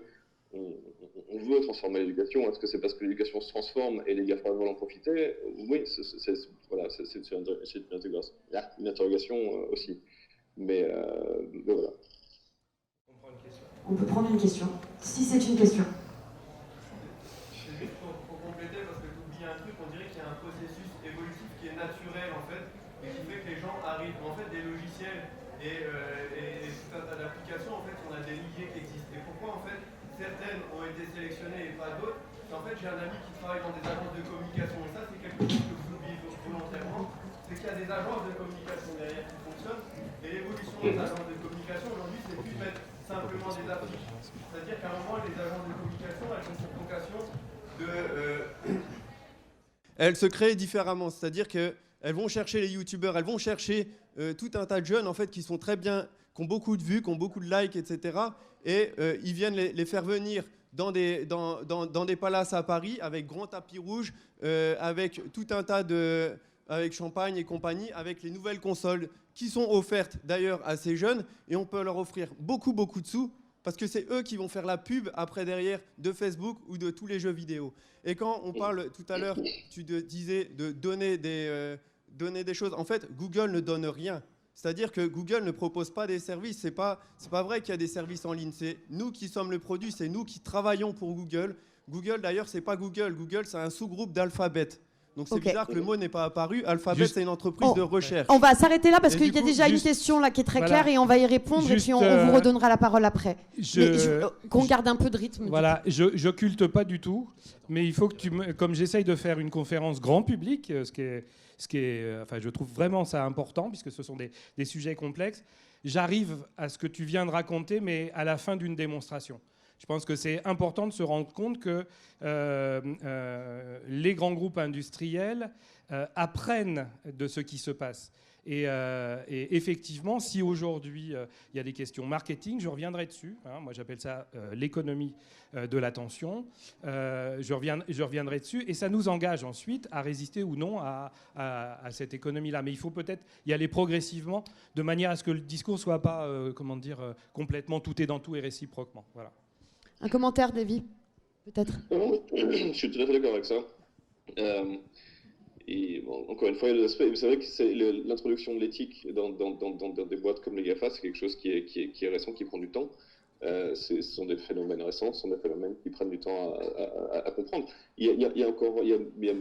on veut transformer l'éducation? Est-ce que c'est parce que l'éducation se transforme et les GAFA veulent en profiter? Oui, c'est une interrogation aussi. Mais voilà. On peut prendre une question, si c'est une question. C'est juste pour compléter, parce que tu oublies un truc, on dirait qu'il y a un processus évolutif qui est naturel en fait, et qui fait que les gens arrivent. En fait, des logiciels et tout un tas d'applications, en fait, on a des milliers qui existent. Et pourquoi en fait certaines ont été sélectionnées et pas d'autres? En fait, j'ai un ami qui travaille dans des agences de communication, et ça, c'est quelque chose que vous oubliez volontairement, c'est qu'il y a des agences de communication derrière qui fonctionnent, et l'évolution des agences de communication aujourd'hui, c'est plus mettre simplement des affiches. C'est-à-dire qu'à un moment, les agences de communication, elles ont pour vocation de... Elles se créent différemment, c'est-à-dire qu'elles vont chercher les youtubeurs, elles vont chercher tout un tas de jeunes en fait, qui sont très bien, qui ont beaucoup de vues, qui ont beaucoup de likes, etc. Et ils viennent les faire venir dans des palaces à Paris avec grand tapis rouge, avec tout un tas de... avec champagne et compagnie, avec les nouvelles consoles qui sont offertes d'ailleurs à ces jeunes, et on peut leur offrir beaucoup de sous, parce que c'est eux qui vont faire la pub après derrière de Facebook ou de tous les jeux vidéo. Et quand on parle tout à l'heure, tu disais de donner des choses, en fait Google ne donne rien. C'est-à-dire que Google ne propose pas des services. C'est pas vrai qu'il y a des services en ligne. C'est nous qui sommes le produit, c'est nous qui travaillons pour Google. Google d'ailleurs, c'est pas Google. Google, c'est un sous-groupe d'Alphabet. Donc c'est bizarre que le mot n'ait pas apparu. Alphabet, c'est une entreprise de recherche. On va s'arrêter là parce qu'il y a déjà une question là qui est très claire, et on va y répondre, et puis on vous redonnera la parole après. Qu'on garde un peu de rythme. Voilà, je occulte pas du tout, mais il faut que comme j'essaye de faire une conférence grand public, ce qui est, enfin, je trouve vraiment ça important, puisque ce sont des sujets complexes, j'arrive à ce que tu viens de raconter, mais à la fin d'une démonstration. Je pense que c'est important de se rendre compte que les grands groupes industriels apprennent de ce qui se passe. Et effectivement, si aujourd'hui il y a des questions marketing, je reviendrai dessus. Moi, j'appelle ça l'économie de l'attention. Je reviendrai dessus, et ça nous engage ensuite à résister ou non à cette économie-là. Mais il faut peut-être y aller progressivement, de manière à ce que le discours soit pas, complètement tout est dans tout et réciproquement. Voilà. Un commentaire, Davy, peut-être? Je suis tout à fait d'accord avec ça. Et bon, encore une fois, c'est vrai que c'est l'introduction de l'éthique dans des boîtes comme les GAFA, c'est quelque chose qui est récent, qui prend du temps. Ce sont des phénomènes récents, ce sont des phénomènes qui prennent du temps à comprendre. Il y a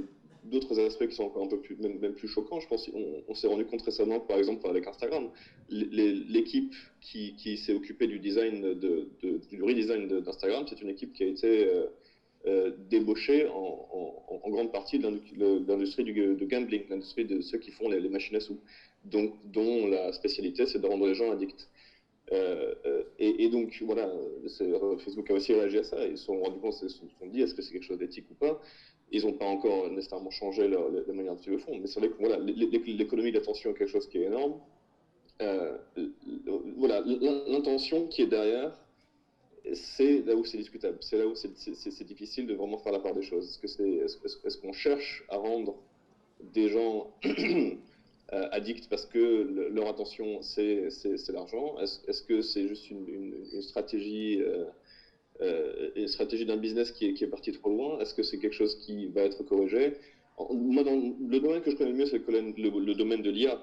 d'autres aspects qui sont encore un peu plus, même plus choquants. Je pense on s'est rendu compte récemment, par exemple avec Instagram, l'équipe qui s'est occupée du design du redesign d'Instagram, c'est une équipe qui a été débauchée en grande partie de l'industrie de gambling, l'industrie de ceux qui font les machines à sous, dont la spécialité c'est de rendre les gens addicts. Et donc voilà, Facebook a aussi réagi à ça, ils se sont rendus compte, ils se sont dit est-ce que c'est quelque chose d'éthique ou pas. Ils n'ont pas encore nécessairement changé la manière dont ils le font, mais c'est vrai que voilà, l'économie de l'attention est quelque chose qui est énorme. voilà, l'intention qui est derrière, c'est là où c'est discutable. C'est là où c'est difficile de vraiment faire la part des choses. Est-ce qu'on cherche à rendre des gens addicts parce que leur intention c'est l'argent? Est-ce que c'est juste une stratégie d'un business qui est parti trop loin? Est-ce que c'est quelque chose qui va être corrigé? Moi, dans le domaine que je connais le mieux, c'est le domaine de l'IA.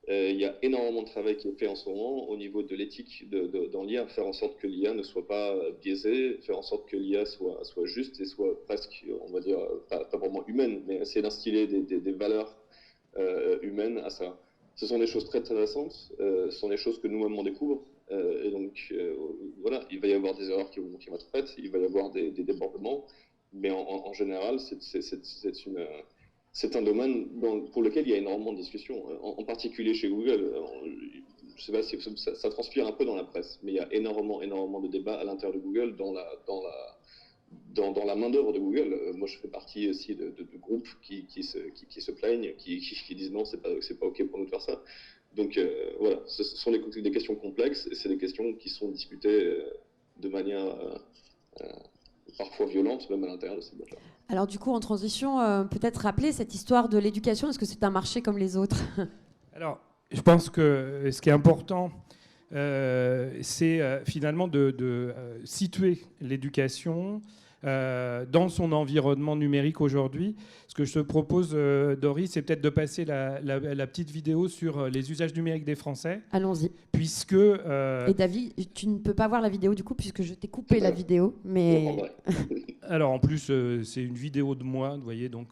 Il y a énormément de travail qui est fait en ce moment au niveau de l'éthique dans l'IA, faire en sorte que l'IA ne soit pas biaisée, faire en sorte que l'IA soit juste et soit presque, on va dire, pas vraiment humaine, mais essayer d'instiller des valeurs humaines à ça. Ce sont des choses très intéressantes, ce sont des choses que nous-mêmes on découvre, et donc voilà, il va y avoir des erreurs qui vont être faites, il va y avoir des débordements, mais en général, c'est un domaine pour lequel il y a énormément de discussions, en particulier chez Google. Je ne sais pas si ça transpire un peu dans la presse, mais il y a énormément de débats à l'intérieur de Google dans la main-d'œuvre de Google. Moi, je fais partie aussi de groupes qui se plaignent, qui disent non, c'est pas OK pour nous de faire ça. Donc voilà, ce sont des questions complexes et c'est des questions qui sont discutées de manière parfois violente, même à l'intérieur de ces boîtes-là. Alors du coup, en transition, peut-être rappeler cette histoire de l'éducation. Est-ce que c'est un marché comme les autres? Alors, je pense que ce qui est important, c'est finalement de situer l'éducation dans son environnement numérique aujourd'hui. Ce que je te propose, Doris, c'est peut-être de passer la petite vidéo sur les usages numériques des Français. Allons-y. Puisque... Et David, tu ne peux pas voir la vidéo du coup, puisque je t'ai coupé la vidéo. Mais... Alors en plus, c'est une vidéo de moi, vous voyez, donc...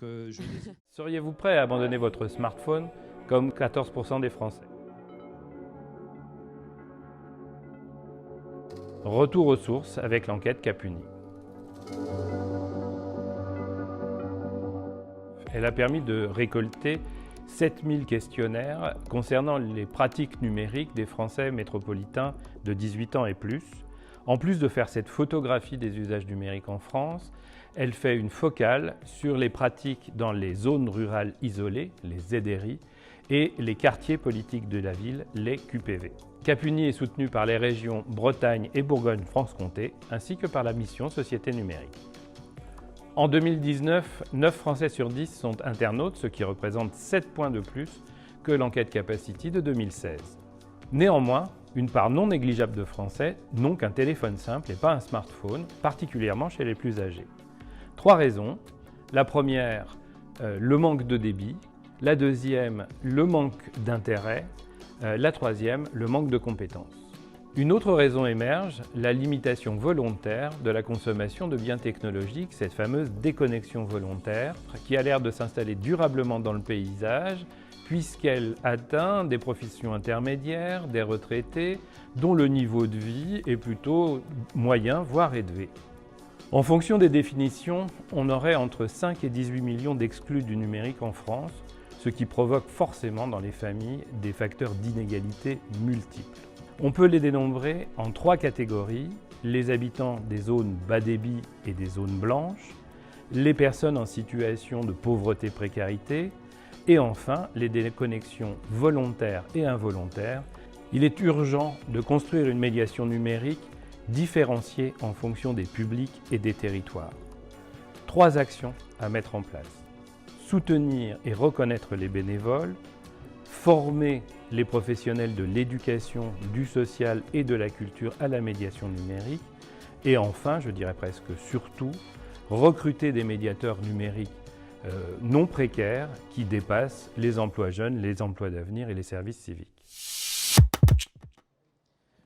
Seriez-vous prêt à abandonner votre smartphone comme 14% des Français? Retour aux sources avec l'enquête Capuni. Elle a permis de récolter 7000 questionnaires concernant les pratiques numériques des Français métropolitains de 18 ans et plus. En plus de faire cette photographie des usages numériques en France, elle fait une focale sur les pratiques dans les zones rurales isolées, les ZRI, et les quartiers politiques de la ville, les QPV. Capuni est soutenu par les régions Bretagne et Bourgogne-Franche-Comté, ainsi que par la mission Société numérique. En 2019, 9 Français sur 10 sont internautes, ce qui représente 7 points de plus que l'enquête Capacity de 2016. Néanmoins, une part non négligeable de Français n'ont qu'un téléphone simple et pas un smartphone, particulièrement chez les plus âgés. 3 raisons. La première, le manque de débit. La deuxième, le manque d'intérêt. La troisième, le manque de compétences. Une autre raison émerge, la limitation volontaire de la consommation de biens technologiques, cette fameuse déconnexion volontaire, qui a l'air de s'installer durablement dans le paysage, puisqu'elle atteint des professions intermédiaires, des retraités, dont le niveau de vie est plutôt moyen, voire élevé. En fonction des définitions, on aurait entre 5 et 18 millions d'exclus du numérique en France, ce qui provoque forcément dans les familles des facteurs d'inégalité multiples. On peut les dénombrer en 3 catégories, les habitants des zones bas débit et des zones blanches, les personnes en situation de pauvreté-précarité, et enfin les déconnexions volontaires et involontaires. Il est urgent de construire une médiation numérique différenciée en fonction des publics et des territoires. 3 actions à mettre en place. Soutenir et reconnaître les bénévoles, former les professionnels de l'éducation, du social et de la culture à la médiation numérique, et enfin, je dirais presque surtout, recruter des médiateurs numériques non précaires qui dépassent les emplois jeunes, les emplois d'avenir et les services civiques.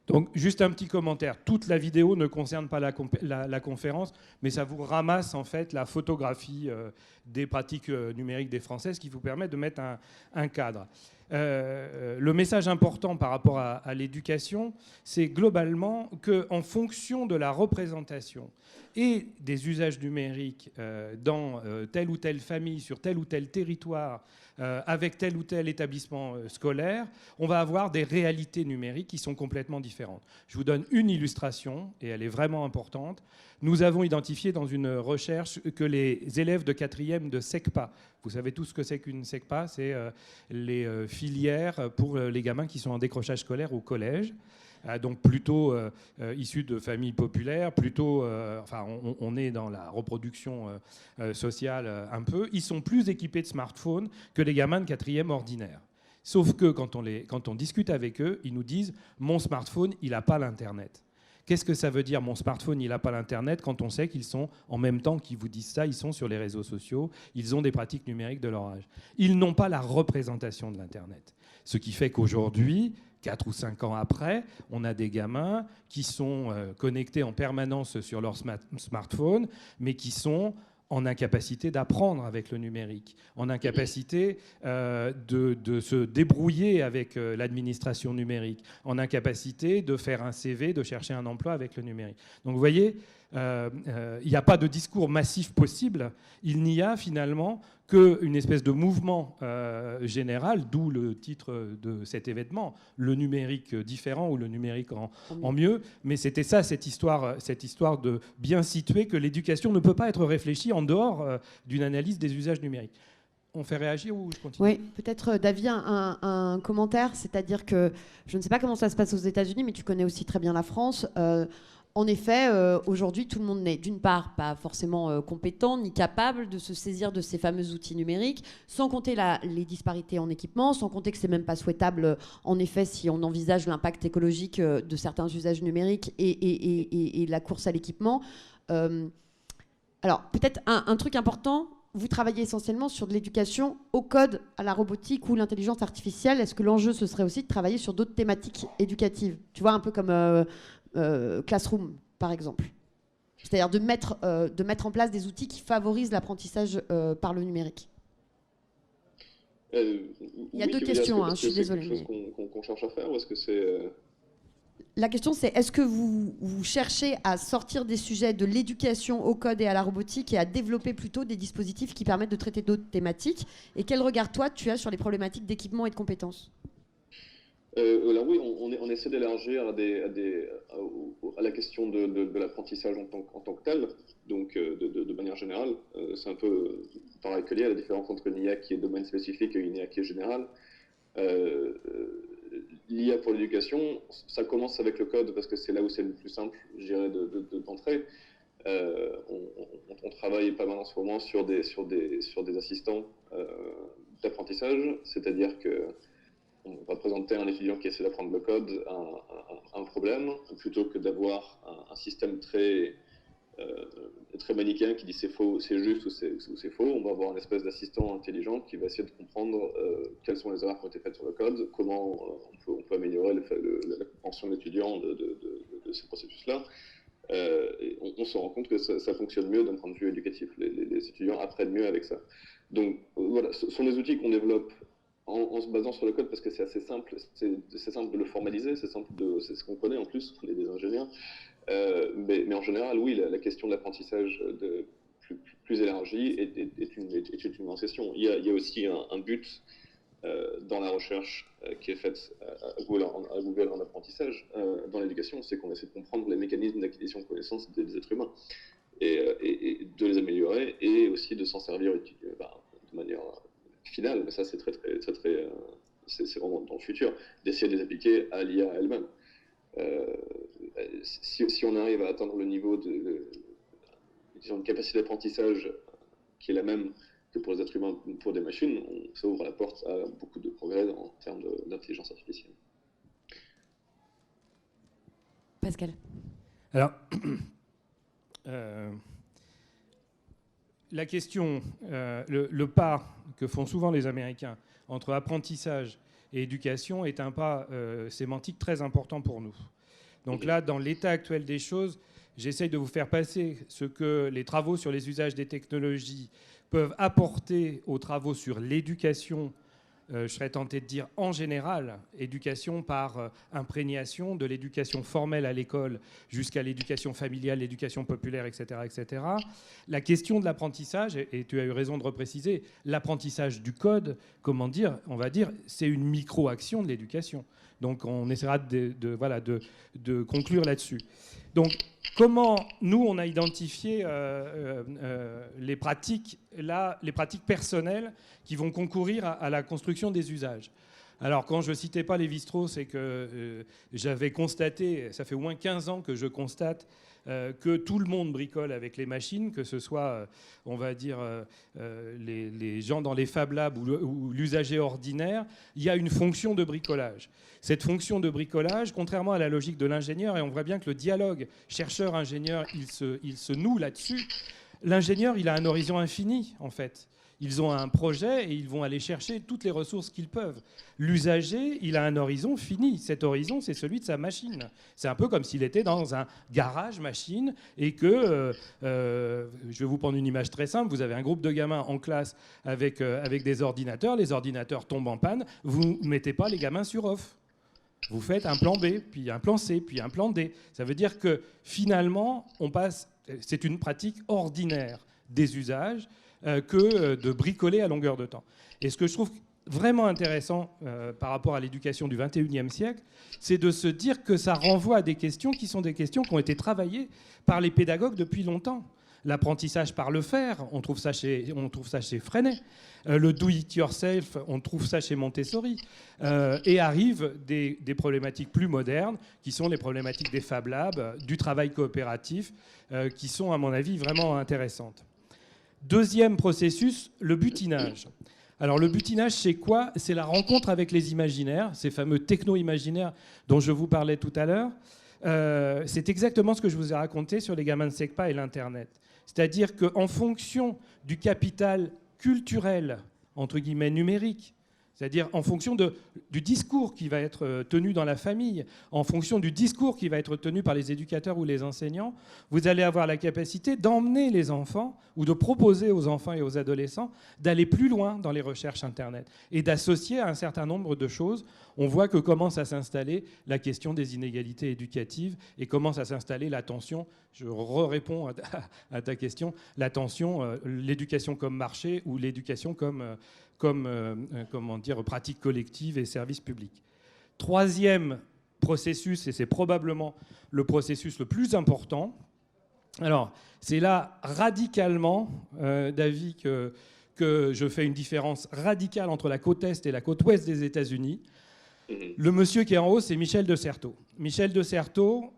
Donc, juste un petit commentaire. Toute la vidéo ne concerne pas la conférence, mais ça vous ramasse en fait la photographie des pratiques numériques des Français, ce qui vous permet de mettre un cadre. Le message important par rapport à l'éducation, c'est globalement qu'en fonction de la représentation et des usages numériques dans telle ou telle famille, sur tel ou tel territoire, avec tel ou tel établissement scolaire, on va avoir des réalités numériques qui sont complètement différentes. Je vous donne une illustration, et elle est vraiment importante. Nous avons identifié dans une recherche que les élèves de 4e de SECPA, vous savez tous ce que c'est qu'une SECPA, c'est les filière pour les gamins qui sont en décrochage scolaire au collège. Donc plutôt issus de familles populaires, plutôt, on est dans la reproduction sociale un peu. Ils sont plus équipés de smartphones que les gamins de 4e ordinaire. Sauf que quand on discute avec eux, ils nous disent « mon smartphone, il n'a pas l'Internet ». Qu'est-ce que ça veut dire « mon smartphone, il n'a pas l'Internet » quand on sait qu'ils sont, en même temps qu'ils vous disent ça, ils sont sur les réseaux sociaux, ils ont des pratiques numériques de leur âge. Ils n'ont pas la représentation de l'Internet. Ce qui fait qu'aujourd'hui, 4 ou 5 ans après, on a des gamins qui sont connectés en permanence sur leur smartphone, mais qui sont en incapacité d'apprendre avec le numérique, en incapacité de se débrouiller avec l'administration numérique, en incapacité de faire un CV, de chercher un emploi avec le numérique. Donc vous voyez, il n'y a pas de discours massif possible, il n'y a finalement qu'une espèce de mouvement général, d'où le titre de cet événement, le numérique différent ou le numérique en mieux. Mais c'était ça, cette histoire de bien situer que l'éducation ne peut pas être réfléchie en dehors d'une analyse des usages numériques. On fait réagir ou je continue ? Oui, peut-être David, un commentaire, c'est-à-dire que je ne sais pas comment ça se passe aux États-Unis, mais tu connais aussi très bien la France. En effet, aujourd'hui, tout le monde n'est d'une part pas forcément compétent ni capable de se saisir de ces fameux outils numériques, sans compter les disparités en équipement, sans compter que c'est même pas souhaitable, en effet, si on envisage l'impact écologique de certains usages numériques et la course à l'équipement. Alors, peut-être un truc important, vous travaillez essentiellement sur de l'éducation au code, à la robotique ou l'intelligence artificielle. Est-ce que l'enjeu, ce serait aussi de travailler sur d'autres thématiques éducatives ? Tu vois, un peu comme Classroom, par exemple. C'est-à-dire de mettre en place des outils qui favorisent l'apprentissage par le numérique. Il y a deux questions, je suis désolée. C'est quelque chose qu'on cherche à faire ou est-ce que c'est... La question, c'est est-ce que vous cherchez à sortir des sujets de l'éducation au code et à la robotique et à développer plutôt des dispositifs qui permettent de traiter d'autres thématiques ? Et quel regard, toi, tu as sur les problématiques d'équipement et de compétences ? Alors oui, on essaie d'élargir à la question de l'apprentissage en tant que tel, donc de manière générale. C'est un peu pareil que l'IA, la différence entre une IA qui est domaine spécifique et une IA qui est générale. L'IA pour l'éducation, ça commence avec le code parce que c'est là où c'est le plus simple, je dirais, d'entrer. On travaille pas mal en ce moment sur des assistants d'apprentissage, c'est-à-dire que on va présenter à un étudiant qui essaie d'apprendre le code un problème, plutôt que d'avoir un système très manichéen qui dit c'est faux, c'est juste ou c'est faux. On va avoir une espèce d'assistant intelligent qui va essayer de comprendre quelles sont les erreurs qui ont été faites sur le code, comment on peut améliorer la compréhension de l'étudiant de ces processus-là. On se rend compte que ça fonctionne mieux d'un point de vue éducatif. Les étudiants apprennent mieux avec ça. Donc voilà, ce sont des outils qu'on développe en se basant sur le code parce que c'est assez simple, c'est simple de le formaliser, c'est ce qu'on connaît en plus, on est des ingénieurs. Mais en général, oui, la question de l'apprentissage plus élargie est une grande question. Il y a aussi un but dans la recherche qui est faite à Google en apprentissage, dans l'éducation, c'est qu'on essaie de comprendre les mécanismes d'acquisition de connaissances des êtres humains et de les améliorer et aussi de s'en servir de manière finale, mais ça c'est c'est vraiment dans le futur, d'essayer de les appliquer à l'IA elle-même. Si on arrive à atteindre le niveau de capacité d'apprentissage qui est la même que pour les êtres humains, pour des machines, ça ouvre la porte à beaucoup de progrès en termes d'intelligence artificielle. Pascal. Alors, la question, le pas que font souvent les Américains entre apprentissage et éducation est un pas sémantique très important pour nous. Donc là, dans l'état actuel des choses, j'essaye de vous faire passer ce que les travaux sur les usages des technologies peuvent apporter aux travaux sur l'éducation, je serais tenté de dire en général, éducation par imprégnation, de l'éducation formelle à l'école jusqu'à l'éducation familiale, l'éducation populaire, etc., etc. La question de l'apprentissage, et tu as eu raison de repréciser, l'apprentissage du code, comment dire, on va dire, c'est une micro-action de l'éducation. Donc on essaiera de conclure là-dessus. Donc comment nous, on a identifié les pratiques personnelles qui vont concourir à la construction des usages. Alors, quand je ne citais pas Lévi-Strauss, c'est que j'avais constaté, ça fait au moins 15 ans que je constate que tout le monde bricole avec les machines, que ce soit, on va dire, les gens dans les Fab Labs ou l'usager ordinaire, il y a une fonction de bricolage. Cette fonction de bricolage, contrairement à la logique de l'ingénieur, et on voit bien que le dialogue chercheur-ingénieur, il se noue là-dessus, l'ingénieur, il a un horizon infini, en fait. Ils ont un projet et ils vont aller chercher toutes les ressources qu'ils peuvent. L'usager, il a un horizon fini. Cet horizon, c'est celui de sa machine. C'est un peu comme s'il était dans un garage machine et que, je vais vous prendre une image très simple, vous avez un groupe de gamins en classe avec des ordinateurs, les ordinateurs tombent en panne, vous ne mettez pas les gamins sur off. Vous faites un plan B, puis un plan C, puis un plan D. Ça veut dire que finalement, c'est une pratique ordinaire des usages, que de bricoler à longueur de temps. Et ce que je trouve vraiment intéressant par rapport à l'éducation du XXIe siècle, c'est de se dire que ça renvoie à des questions qui sont des questions qui ont été travaillées par les pédagogues depuis longtemps. L'apprentissage par le faire, on trouve ça chez Freinet. Le do-it-yourself, on trouve ça chez Montessori. Et arrivent des problématiques plus modernes, qui sont les problématiques des Fab Labs, du travail coopératif, qui sont, à mon avis, vraiment intéressantes. Deuxième processus, le butinage. Alors le butinage, c'est quoi? C'est la rencontre avec les imaginaires, ces fameux techno-imaginaires dont je vous parlais tout à l'heure. C'est exactement ce que je vous ai raconté sur les gamins de SECPA et l'Internet. C'est-à-dire qu'en fonction du capital culturel, entre guillemets numérique, c'est-à-dire en fonction du discours qui va être tenu dans la famille, en fonction du discours qui va être tenu par les éducateurs ou les enseignants, vous allez avoir la capacité d'emmener les enfants ou de proposer aux enfants et aux adolescents d'aller plus loin dans les recherches Internet et d'associer à un certain nombre de choses. On voit que commence à s'installer la question des inégalités éducatives et commence à s'installer l'attention, je réponds à ta question, l'attention, l'éducation comme marché ou l'éducation comme pratique collective et service public. Troisième processus, et c'est probablement le processus le plus important, alors c'est là radicalement, David, que je fais une différence radicale entre la côte Est et la côte Ouest des États-Unis. Le monsieur qui est en haut, c'est Michel de Certeau. Michel de Certeau,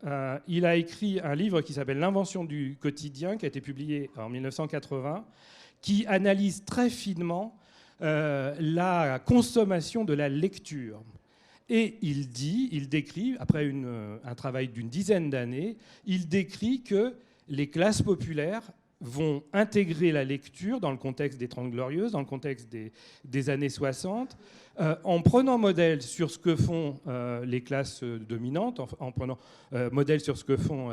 il a écrit un livre qui s'appelle L'invention du quotidien, qui a été publié en 1980, qui analyse très finement la consommation de la lecture. Et il décrit, après un travail d'une dizaine d'années, il décrit que les classes populaires vont intégrer la lecture dans le contexte des Trente Glorieuses, dans le contexte des années 60, en prenant modèle sur ce que font les classes dominantes, en prenant modèle sur ce que font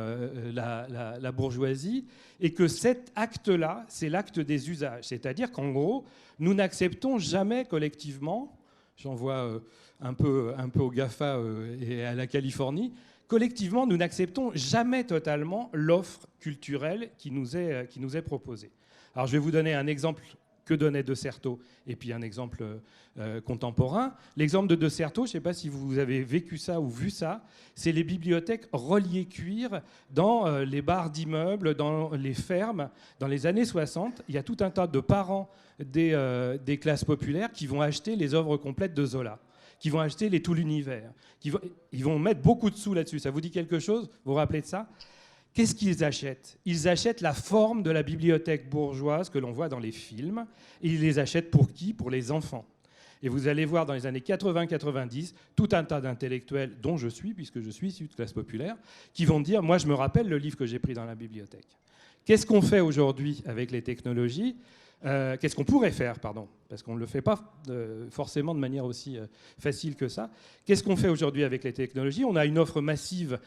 la bourgeoisie, et que cet acte-là, c'est l'acte des usages. C'est-à-dire qu'en gros, nous n'acceptons jamais collectivement, j'en vois un peu au GAFA et à la Californie, collectivement, nous n'acceptons jamais totalement l'offre culturelle qui nous est proposée. Alors, je vais vous donner un exemple que donnait De Certeau et puis un exemple contemporain. L'exemple de Certeau, je ne sais pas si vous avez vécu ça ou vu ça, c'est les bibliothèques reliées cuir dans les bars d'immeubles, dans les fermes. Dans les années 60, il y a tout un tas de parents des classes populaires qui vont acheter les œuvres complètes de Zola, qui vont acheter les Tout l'univers, ils vont mettre beaucoup de sous là-dessus. Ça vous dit quelque chose? Vous vous rappelez de ça? Qu'est-ce qu'ils achètent? Ils achètent la forme de la bibliothèque bourgeoise que l'on voit dans les films. Et ils les achètent pour qui? Pour les enfants. Et vous allez voir dans les années 80-90, tout un tas d'intellectuels, dont je suis, puisque je suis issu de classe populaire, qui vont dire « Moi, je me rappelle le livre que j'ai pris dans la bibliothèque ». Qu'est-ce qu'on fait aujourd'hui avec les technologies? Qu'est-ce qu'on pourrait faire, pardon, parce qu'on ne le fait pas forcément de manière aussi facile que ça. Qu'est-ce qu'on fait aujourd'hui avec les technologies? On a une offre massive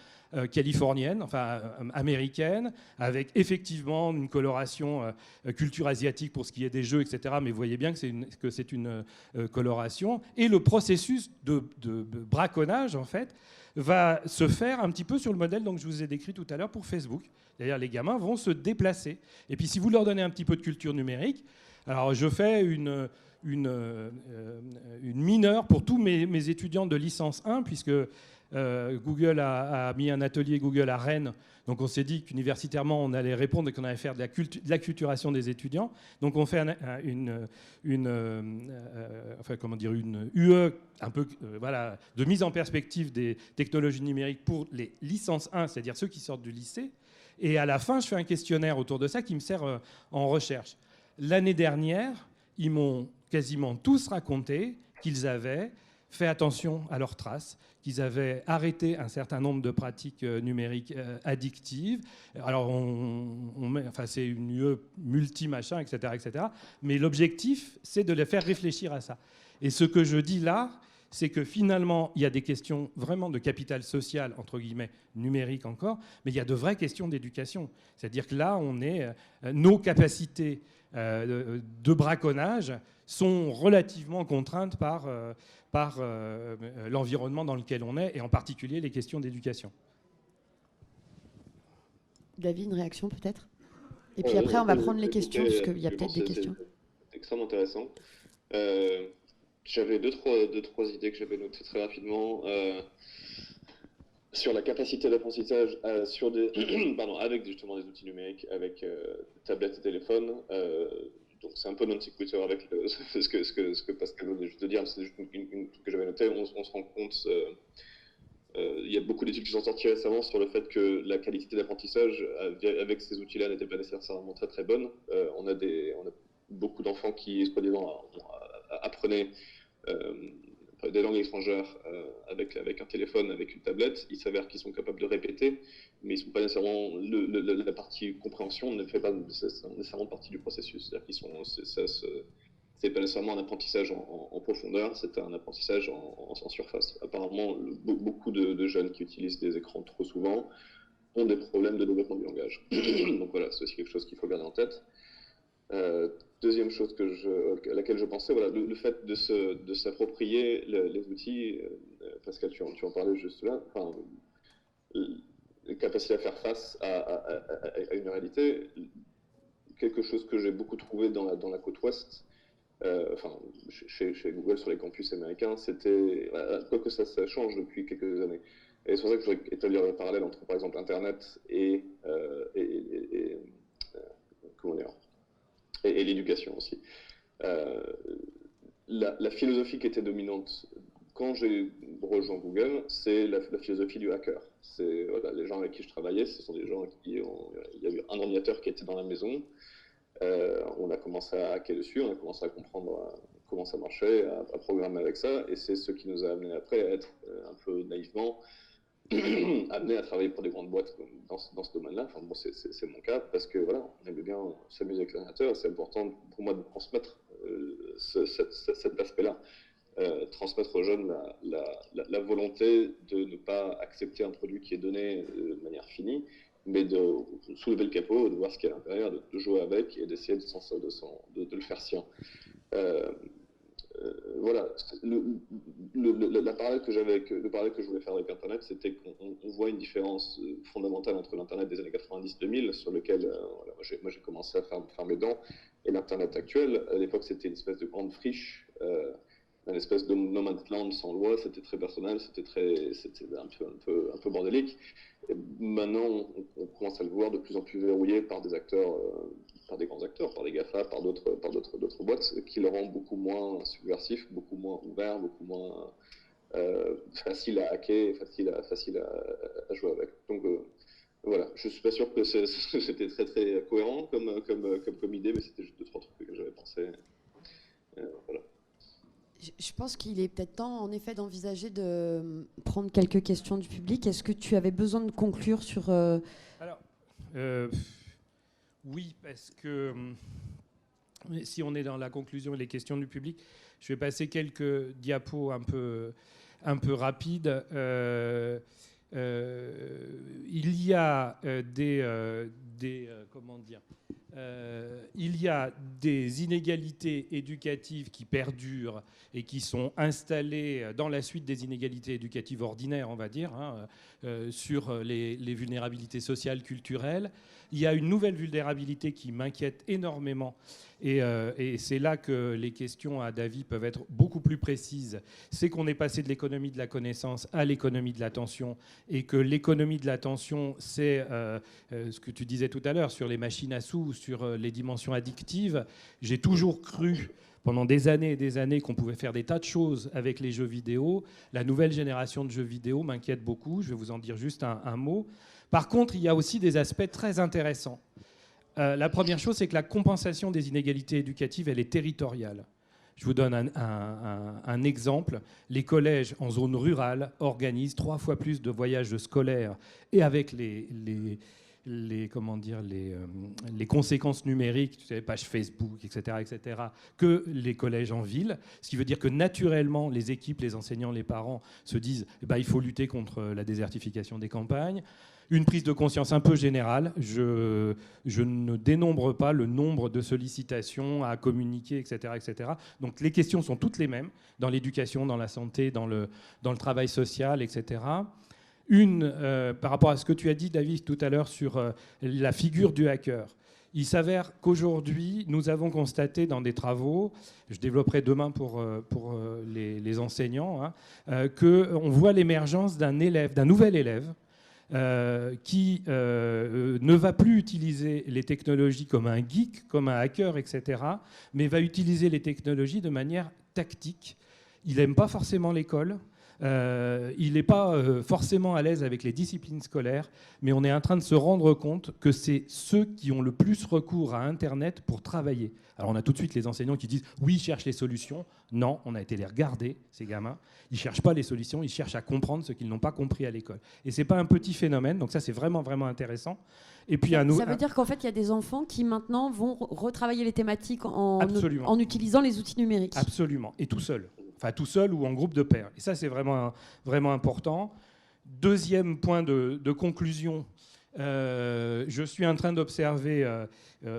californienne, enfin américaine, avec effectivement une coloration culture asiatique pour ce qui est des jeux, etc. Mais vous voyez bien que c'est une coloration. Et le processus de braconnage, en fait, va se faire un petit peu sur le modèle que je vous ai décrit tout à l'heure pour Facebook. D'ailleurs, les gamins vont se déplacer. Et puis, si vous leur donnez un petit peu de culture numérique, alors je fais une mineure pour tous mes étudiants de licence 1, puisque Google a mis un atelier Google à Rennes. Donc on s'est dit qu'universitairement, on allait répondre et qu'on allait faire de l'acculturation des étudiants. Donc on fait une UE un peu de mise en perspective des technologies numériques pour les licences 1, c'est-à-dire ceux qui sortent du lycée. Et à la fin, je fais un questionnaire autour de ça qui me sert en recherche. L'année dernière, ils m'ont quasiment tous raconté qu'ils avaient fait attention à leurs traces, qu'ils avaient arrêté un certain nombre de pratiques numériques addictives. Alors, c'est une UE multi-machin, etc., etc. Mais l'objectif, c'est de les faire réfléchir à ça. Et ce que je dis là, c'est que finalement, il y a des questions vraiment de capital social, entre guillemets, numérique encore, mais il y a de vraies questions d'éducation. C'est-à-dire que là, nos capacités de braconnage sont relativement contraintes par l'environnement dans lequel on est, et en particulier les questions d'éducation. David, une réaction peut-être ? Et puis après, on va prendre les questions, parce qu'il y a peut-être des questions. C'est extrêmement intéressant. J'avais deux, trois idées que j'avais notées très rapidement. Sur la capacité d'apprentissage avec justement des outils numériques, avec tablettes et téléphones. Donc c'est un peu non sequitur avec ce que Pascal venait juste de dire, c'est juste une truc que j'avais noté. On se rend compte, il y a beaucoup d'études qui sont sorties récemment sur le fait que la qualité d'apprentissage avec ces outils-là n'était pas nécessairement très très bonne. On a beaucoup d'enfants qui, soi-disant, apprenaient des langues étrangères avec un téléphone, avec une tablette. Il s'avère qu'ils sont capables de répéter, mais ils sont pas nécessairement la partie compréhension ne fait pas nécessairement partie du processus. C'est-à-dire c'est pas nécessairement un apprentissage en profondeur, c'est un apprentissage en surface. Apparemment, beaucoup de jeunes qui utilisent des écrans trop souvent ont des problèmes de développement du langage. Donc voilà, c'est aussi quelque chose qu'il faut garder en tête. Deuxième chose à laquelle je pensais, voilà, le fait de s'approprier les outils, Pascal, tu en parlais juste là, la capacité à faire face à une réalité, quelque chose que j'ai beaucoup trouvé dans la côte ouest, chez Google sur les campus américains, c'était, quoique ça change depuis quelques années. Et c'est pour ça que je voudrais établir le parallèle entre, par exemple, Internet et l'éducation aussi. La philosophie qui était dominante quand j'ai rejoint Google, c'est la philosophie du hacker. C'est les gens avec qui je travaillais, ce sont des gens il y a eu un ordinateur qui était dans la maison. On a commencé à hacker dessus, on a commencé à comprendre comment ça marchait, à programmer avec ça, et c'est ce qui nous a amené après à être un peu naïvement amené à travailler pour des grandes boîtes dans ce domaine-là. Enfin, bon, c'est mon cas, parce que voilà, on aime bien s'amuser avec l'ordinateur, et c'est important pour moi de transmettre cet aspect-là. Transmettre aux jeunes la volonté de ne pas accepter un produit qui est donné de manière finie, mais de soulever le capot, de voir ce qu'il y a à l'intérieur, de jouer avec et d'essayer de le faire sien. Voilà, le parallèle que je voulais faire avec Internet, c'était qu'on voit une différence fondamentale entre l'Internet des années 90-2000, sur lequel moi j'ai commencé à faire mes dents, et l'Internet actuel. À l'époque, c'était une espèce de grande friche, une espèce de no man's land sans loi, c'était très personnel, c'était un peu bordélique. Et maintenant, on commence à le voir de plus en plus verrouillé par des acteurs, par des grands acteurs, par des GAFA, par d'autres boîtes, qui le rendent beaucoup moins subversif, beaucoup moins ouvert, beaucoup moins facile à hacker, facile à jouer avec. Donc voilà, je suis pas sûr que c'était très très cohérent comme idée, mais c'était juste 2-3 trucs que j'avais pensé. Voilà. Je pense qu'il est peut-être temps, en effet, d'envisager de prendre quelques questions du public. Est-ce que tu avais besoin de conclure sur... Alors, oui, parce que si on est dans la conclusion et les questions du public, je vais passer quelques diapos un peu rapides. Il y a il y a des inégalités éducatives qui perdurent et qui sont installées dans la suite des inégalités éducatives ordinaires, on va dire, sur les vulnérabilités sociales, culturelles. Il y a une nouvelle vulnérabilité qui m'inquiète énormément, Et c'est là que les questions à David peuvent être beaucoup plus précises. C'est qu'on est passé de l'économie de la connaissance à l'économie de l'attention, et que l'économie de l'attention, c'est ce que tu disais tout à l'heure sur les machines à sous, sur les dimensions addictives. J'ai toujours cru pendant des années et des années qu'on pouvait faire des tas de choses avec les jeux vidéo. La nouvelle génération de jeux vidéo m'inquiète beaucoup. Je vais vous en dire juste un mot. Par contre, il y a aussi des aspects très intéressants. La première chose, c'est que la compensation des inégalités éducatives, elle est territoriale. Je vous donne un exemple. Les collèges en zone rurale organisent 3 fois plus de voyages scolaires, et avec les conséquences numériques, tu sais, pages Facebook, etc., que les collèges en ville. Ce qui veut dire que naturellement, les équipes, les enseignants, les parents se disent il faut lutter contre la désertification des campagnes. Une prise de conscience un peu générale. Je ne dénombre pas le nombre de sollicitations à communiquer, etc. Donc les questions sont toutes les mêmes dans l'éducation, dans la santé, dans le travail social, etc. Par rapport à ce que tu as dit, David, tout à l'heure sur la figure du hacker. Il s'avère qu'aujourd'hui, nous avons constaté dans des travaux, je développerai demain pour les enseignants, qu'on voit l'émergence d'un nouvel élève qui ne va plus utiliser les technologies comme un geek, comme un hacker, etc., mais va utiliser les technologies de manière tactique. Il n'aime pas forcément l'école. Il n'est pas forcément à l'aise avec les disciplines scolaires, mais on est en train de se rendre compte que c'est ceux qui ont le plus recours à Internet pour travailler. Alors on a tout de suite les enseignants qui disent « oui, ils cherchent les solutions ». Non, on a été les regarder, ces gamins. Ils ne cherchent pas les solutions, ils cherchent à comprendre ce qu'ils n'ont pas compris à l'école. Et ce n'est pas un petit phénomène, donc ça c'est vraiment, vraiment intéressant. Et puis, ça veut dire qu'en fait, il y a des enfants qui maintenant vont retravailler les thématiques en utilisant les outils numériques. Absolument, et tout seul. Enfin, tout seul ou en groupe de pairs. Et ça, c'est vraiment, vraiment important. Deuxième point de conclusion, je suis en train d'observer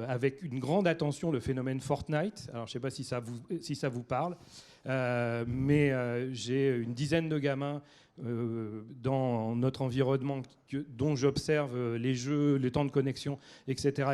avec une grande attention le phénomène Fortnite. Alors, je ne sais pas si ça vous parle, mais j'ai une dizaine de gamins dans notre environnement dont j'observe les jeux, les temps de connexion, etc.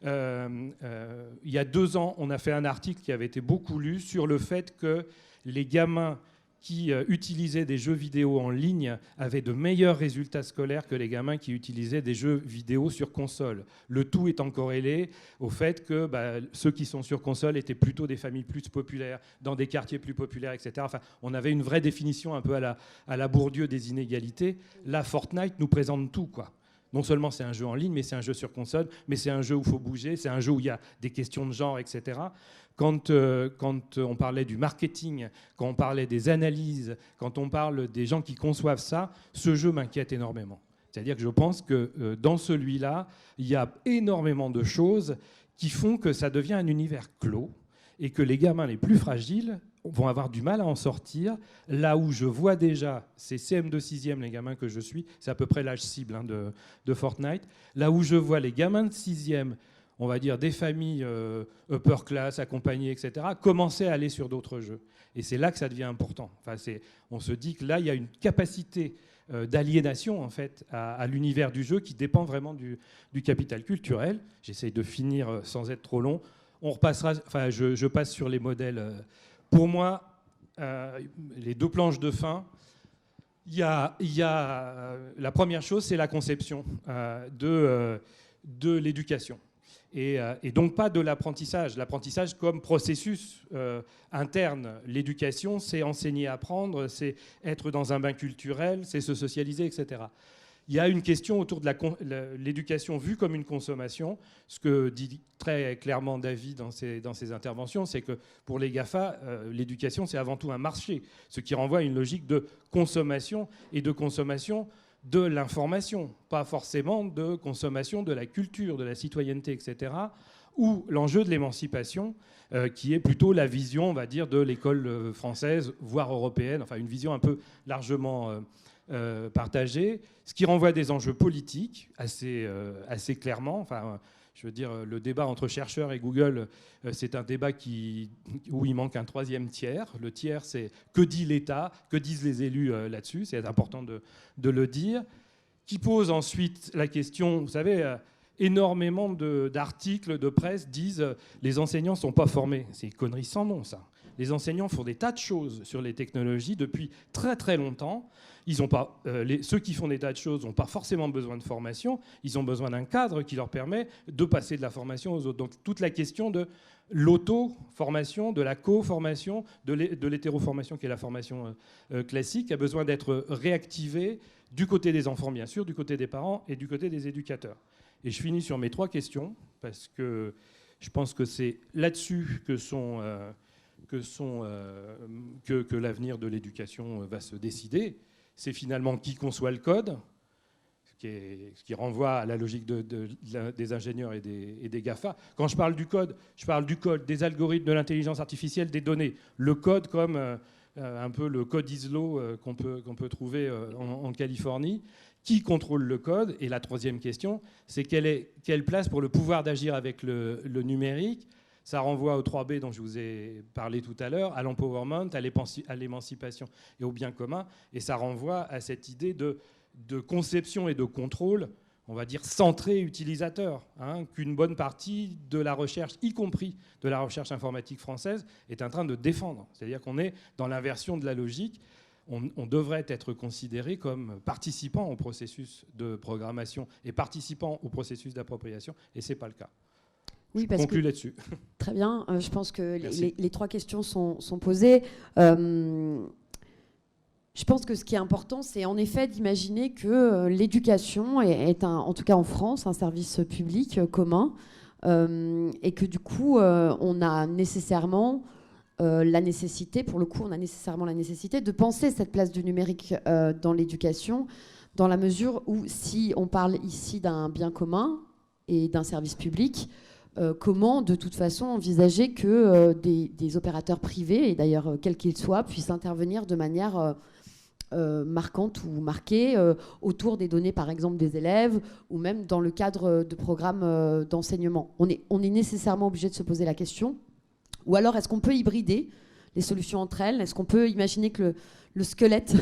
Il y a 2 ans, on a fait un article qui avait été beaucoup lu sur le fait que les gamins qui utilisaient des jeux vidéo en ligne avaient de meilleurs résultats scolaires que les gamins qui utilisaient des jeux vidéo sur console. Le tout étant corrélé au fait que ceux qui sont sur console étaient plutôt des familles plus populaires, dans des quartiers plus populaires, etc. Enfin, on avait une vraie définition un peu à la Bourdieu des inégalités. Là, Fortnite nous présente tout, quoi. Non seulement c'est un jeu en ligne, mais c'est un jeu sur console, mais c'est un jeu où il faut bouger, c'est un jeu où il y a des questions de genre, etc. Quand on parlait du marketing, quand on parlait des analyses, quand on parle des gens qui conçoivent ça, ce jeu m'inquiète énormément. C'est-à-dire que je pense que dans celui-là, il y a énormément de choses qui font que ça devient un univers clos et que les gamins les plus fragiles vont avoir du mal à en sortir. Là où je vois déjà, c'est CM2 6e, les gamins que je suis, c'est à peu près l'âge cible de Fortnite. Là où je vois les gamins de 6e, on va dire des familles upper class, accompagnées, etc., commencer à aller sur d'autres jeux. Et c'est là que ça devient important. Enfin, on se dit que là, il y a une capacité d'aliénation en fait, à l'univers du jeu qui dépend vraiment du capital culturel. J'essaye de finir sans être trop long. On repassera, enfin, je passe sur les modèles. Pour moi, les 2 planches de fin, il y a la première chose, c'est la conception de l'éducation. Et donc pas de l'apprentissage. L'apprentissage comme processus interne. L'éducation, c'est enseigner à apprendre, c'est être dans un bain culturel, c'est se socialiser, etc. Il y a une question autour de l'éducation vue comme une consommation. Ce que dit très clairement David dans ses interventions, c'est que pour les GAFA, l'éducation, c'est avant tout un marché, ce qui renvoie à une logique de consommation et de consommation de l'information, pas forcément de consommation de la culture, de la citoyenneté, etc., ou l'enjeu de l'émancipation, qui est plutôt la vision, on va dire, de l'école française, voire européenne, enfin une vision un peu largement partagée, ce qui renvoie à des enjeux politiques assez clairement. Enfin, je veux dire, le débat entre chercheurs et Google, c'est un débat où il manque un 3e tiers. Le tiers, c'est que dit l'État, que disent les élus là-dessus, c'est important de le dire, qui pose ensuite la question, vous savez, énormément d'articles de presse disent les enseignants ne sont pas formés. C'est une connerie sans nom, ça. Les enseignants font des tas de choses sur les technologies depuis très très longtemps. Ils ont pas, ceux qui font des tas de choses n'ont pas forcément besoin de formation. Ils ont besoin d'un cadre qui leur permet de passer de la formation aux autres. Donc toute la question de l'auto-formation, de la co-formation, de l'hétéroformation qui est la formation classique a besoin d'être réactivée du côté des enfants, bien sûr, du côté des parents et du côté des éducateurs. Et je finis sur mes 3 questions, parce que je pense que c'est là-dessus que l'avenir de l'éducation va se décider. C'est finalement qui conçoit le code, ce qui renvoie à la logique des ingénieurs et des GAFA. Quand je parle du code, des algorithmes, de l'intelligence artificielle, des données. Le code comme un peu le code ISLO qu'on peut trouver en Californie. Qui contrôle le code? Et la 3e question, c'est quelle place pour le pouvoir d'agir avec le numérique? Ça renvoie aux 3B dont je vous ai parlé tout à l'heure, à l'empowerment, à l'émancipation et au bien commun. Et ça renvoie à cette idée de conception et de contrôle, on va dire centré utilisateur, qu'une bonne partie de la recherche, y compris de la recherche informatique française, est en train de défendre. C'est-à-dire qu'on est dans l'inversion de la logique. On devrait être considéré comme participant au processus de programmation et participant au processus d'appropriation, et ce n'est pas le cas. Oui, je conclue là-dessus. Très bien, je pense que les 3 questions sont posées. Je pense que ce qui est important, c'est en effet d'imaginer que l'éducation est en tout cas en France, un service public commun, et que du coup, on a nécessairement la nécessité de penser cette place du numérique dans l'éducation, dans la mesure où, si on parle ici d'un bien commun et d'un service public, comment, de toute façon, envisager que des opérateurs privés, et d'ailleurs quels qu'ils soient, puissent intervenir de manière marquante ou marquée autour des données, par exemple, des élèves, ou même dans le cadre de programmes d'enseignement. On est nécessairement obligé de se poser la question. Ou alors, est-ce qu'on peut hybrider les solutions entre elles? Est-ce qu'on peut imaginer que le squelette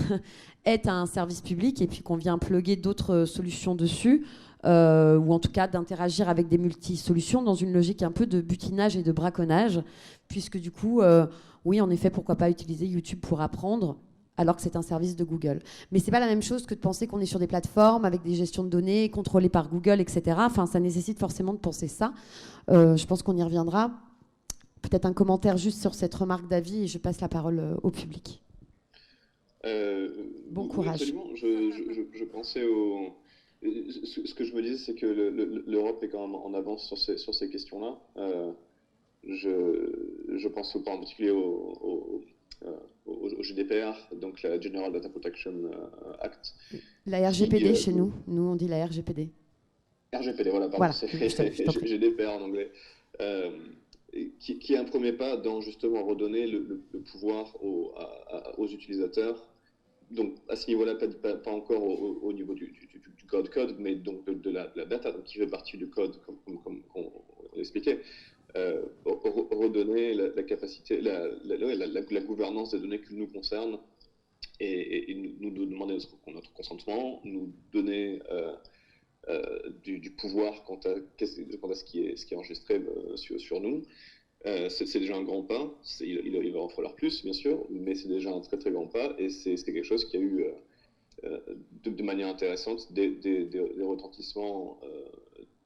est un service public et puis qu'on vient plugger d'autres solutions dessus, ou en tout cas d'interagir avec des multi-solutions dans une logique un peu de butinage et de braconnage, puisque du coup, oui, en effet, pourquoi pas utiliser YouTube pour apprendre alors que c'est un service de Google. Mais c'est pas la même chose que de penser qu'on est sur des plateformes avec des gestions de données contrôlées par Google, etc. Enfin, ça nécessite forcément de penser ça. Je pense qu'on y reviendra. Peut-être un commentaire juste sur cette remarque d'Avi et je passe la parole au public. Bon courage. Oui, absolument. Je pensais au... Ce que je me disais, c'est que l'Europe est quand même en avance sur ces questions-là. Je pense en particulier au GDPR, donc la General Data Protection Act. La RGPD chez nous. Nous, on dit la RGPD. RGPD, voilà, pardon. C'est GDPR en anglais. Qui est un premier pas dans justement redonner le pouvoir aux utilisateurs. Donc à ce niveau-là, pas encore au niveau du code, mais donc de la data, donc qui fait partie du code, comme on l'expliquait. Redonner la capacité, la gouvernance des données qui nous concernent et nous demander notre consentement, nous donner du pouvoir quant à ce qui est enregistré sur nous. C'est déjà un grand pas. Il va en falloir plus, bien sûr, mais c'est déjà un très très grand pas et c'est quelque chose qui a eu de manière intéressante des retentissements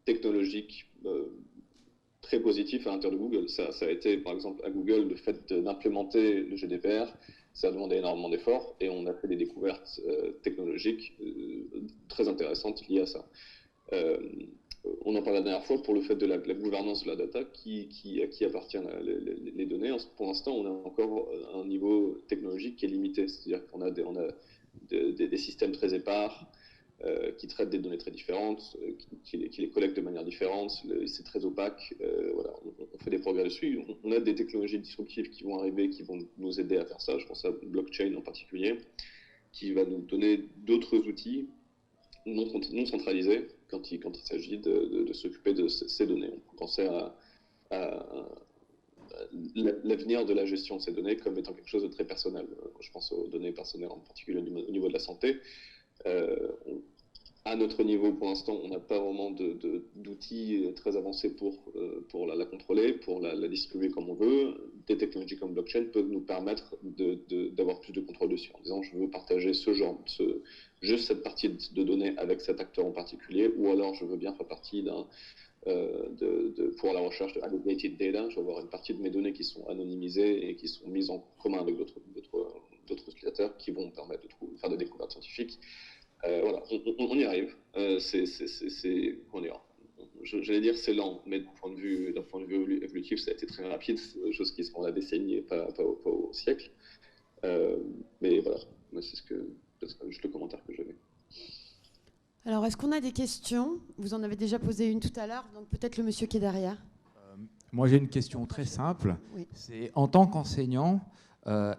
technologiques très positifs à l'intérieur de Google. Ça a été, par exemple, à Google, le fait d'implémenter le GDPR, ça a demandé énormément d'efforts et on a fait des découvertes technologiques très intéressantes liées à ça. On en parlait la dernière fois pour le fait de la gouvernance de la data, à qui appartiennent les données. Pour l'instant, on a encore un niveau technologique qui est limité, c'est-à-dire qu'on a des systèmes très épars qui traitent des données très différentes, qui les collectent de manière différente, c'est très opaque. Voilà, on fait des progrès dessus. On a des technologies disruptives qui vont arriver, qui vont nous aider à faire ça. Je pense à blockchain en particulier, qui va nous donner d'autres outils non centralisés quand il s'agit de s'occuper de ces données. On peut penser à l'avenir de la gestion de ces données comme étant quelque chose de très personnel. Je pense aux données personnelles en particulier au niveau de la santé. à notre niveau, pour l'instant, on n'a pas vraiment d'outils très avancés pour la contrôler, pour la distribuer comme on veut. Des technologies comme blockchain peuvent nous permettre d'avoir plus de contrôle dessus, en disant je veux partager juste cette partie de données avec cet acteur en particulier, ou alors je veux bien faire partie pour la recherche de aggregated data, je veux avoir une partie de mes données qui sont anonymisées et qui sont mises en commun avec d'autres utilisateurs qui vont me permettre de faire des découvertes scientifiques. Voilà, on y arrive. J'allais dire c'est lent, mais d'un point de vue évolutif, ça a été très rapide, chose qui se prend à la décennie, pas au siècle. Mais voilà, c'est juste le commentaire que j'avais. Alors, est-ce qu'on a des questions? Vous en avez déjà posé une tout à l'heure, donc peut-être le monsieur qui est derrière. Moi, j'ai une question très simple. Oui. C'est en tant qu'enseignant,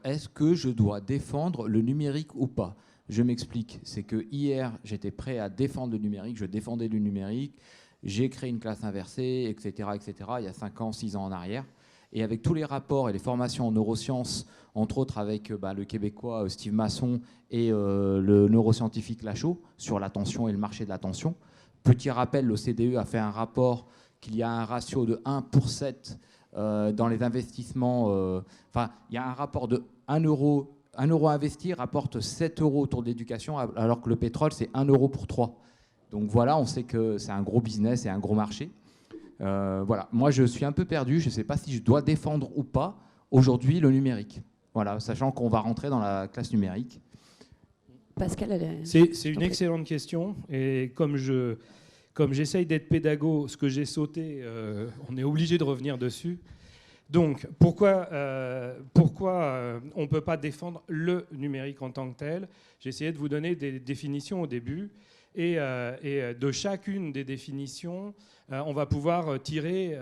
est-ce que je dois défendre le numérique ou pas? Je m'explique. C'est que hier, j'étais prêt à défendre le numérique, je défendais le numérique, j'ai créé une classe inversée, etc., il y a 5 ans, 6 ans en arrière. Et avec tous les rapports et les formations en neurosciences, entre autres avec le Québécois Steve Masson et le neuroscientifique Lachaud sur l'attention et le marché de l'attention. Petit rappel, l'OCDE a fait un rapport qu'il y a un ratio de 1 pour 7 dans les investissements. Il y a un rapport de 1 euro investi rapporte 7 euros autour de l'éducation, alors que le pétrole, c'est 1 euro pour 3. Donc voilà, on sait que c'est un gros business et un gros marché. Voilà. Moi, je suis un peu perdu. Je ne sais pas si je dois défendre ou pas aujourd'hui le numérique. Voilà, sachant qu'on va rentrer dans la classe numérique. Pascal, c'est une excellente question. Et comme j'essaye d'être pédago, ce que j'ai sauté, on est obligé de revenir dessus. Donc, pourquoi on ne peut pas défendre le numérique en tant que tel? J'ai essayé de vous donner des définitions au début. Et de chacune des définitions, on va pouvoir tirer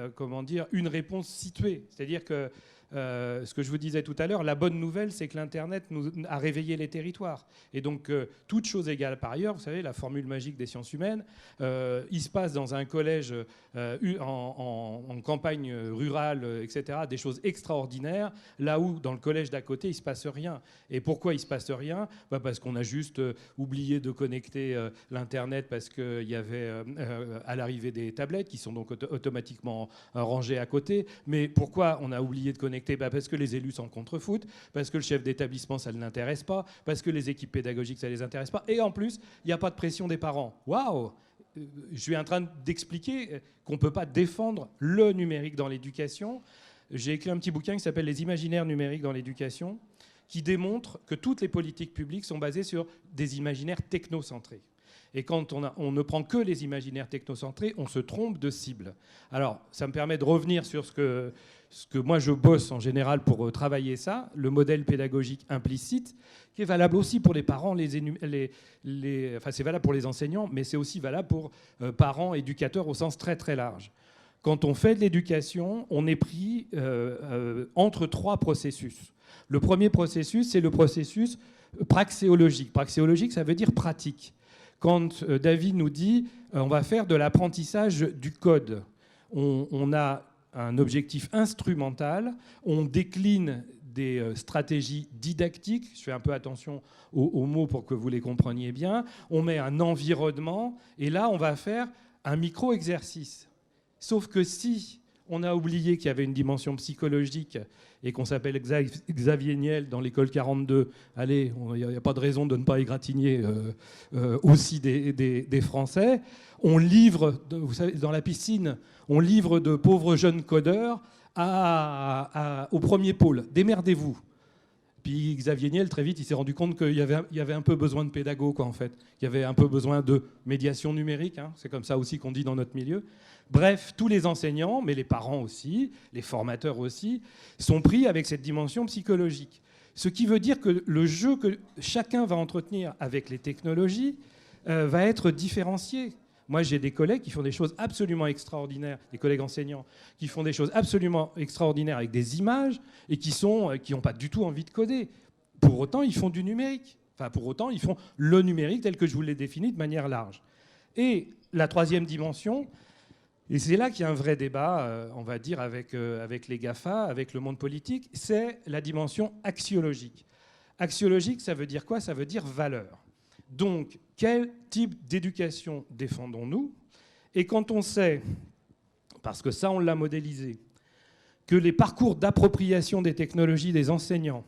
une réponse située. C'est-à-dire que ce que je vous disais tout à l'heure, la bonne nouvelle, c'est que l'Internet nous a réveillé les territoires. Et donc, toute chose égale par ailleurs, vous savez, la formule magique des sciences humaines, il se passe dans un collège en campagne rurale, etc., des choses extraordinaires, là où, dans le collège d'à côté, il ne se passe rien. Et pourquoi il ne se passe rien? Parce qu'on a juste oublié de connecter l'Internet parce qu'il y avait à l'arrivée des tablettes qui sont donc automatiquement rangées à côté. Mais pourquoi on a oublié de connecter? Parce que les élus s'en contrefoutent, parce que le chef d'établissement, ça ne l'intéresse pas, parce que les équipes pédagogiques, ça ne les intéresse pas. Et en plus, il n'y a pas de pression des parents. Waouh! Je suis en train d'expliquer qu'on ne peut pas défendre le numérique dans l'éducation. J'ai écrit un petit bouquin qui s'appelle « Les imaginaires numériques dans l'éducation », qui démontre que toutes les politiques publiques sont basées sur des imaginaires technocentrés. Et quand on ne prend que les imaginaires technocentrés, on se trompe de cible. Alors, ça me permet de revenir sur ce que moi je bosse en général pour travailler ça, le modèle pédagogique implicite, qui est valable aussi pour les parents, c'est valable pour les enseignants, mais c'est aussi valable pour parents, éducateurs au sens très très large. Quand on fait de l'éducation, on est pris entre 3 processus. Le premier processus, c'est le processus praxéologique. Praxéologique, ça veut dire pratique. Quand David nous dit on va faire de l'apprentissage du code, on a un objectif instrumental, on décline des stratégies didactiques, je fais un peu attention aux mots pour que vous les compreniez bien, on met un environnement, et là on va faire un micro-exercice. Sauf que si on a oublié qu'il y avait une dimension psychologique et qu'on s'appelle Xavier Niel dans l'école 42, allez, il n'y a pas de raison de ne pas égratigner aussi des Français. On livre, vous savez, dans la piscine, on livre de pauvres jeunes codeurs au premier pôle. Démerdez-vous. Puis Xavier Niel, très vite, il s'est rendu compte qu'il y avait un peu besoin de pédago, quoi, en fait. Il y avait un peu besoin de médiation numérique, hein. C'est comme ça aussi qu'on dit dans notre milieu. Bref, tous les enseignants, mais les parents aussi, les formateurs aussi, sont pris avec cette dimension psychologique. Ce qui veut dire que le jeu que chacun va entretenir avec les technologies va être différencié. Moi, j'ai des collègues qui font des choses absolument extraordinaires, des collègues enseignants, qui font des choses absolument extraordinaires avec des images et qui n'ont pas du tout envie de coder. Pour autant, ils font du numérique. Enfin, pour autant, ils font le numérique tel que je vous l'ai défini de manière large. Et la troisième dimension, et c'est là qu'il y a un vrai débat, on va dire, avec les GAFA, avec le monde politique, c'est la dimension axiologique. Axiologique, ça veut dire quoi? Ça veut dire valeur. Donc, quel type d'éducation défendons-nous? Et quand on sait, parce que ça on l'a modélisé, que les parcours d'appropriation des technologies des enseignants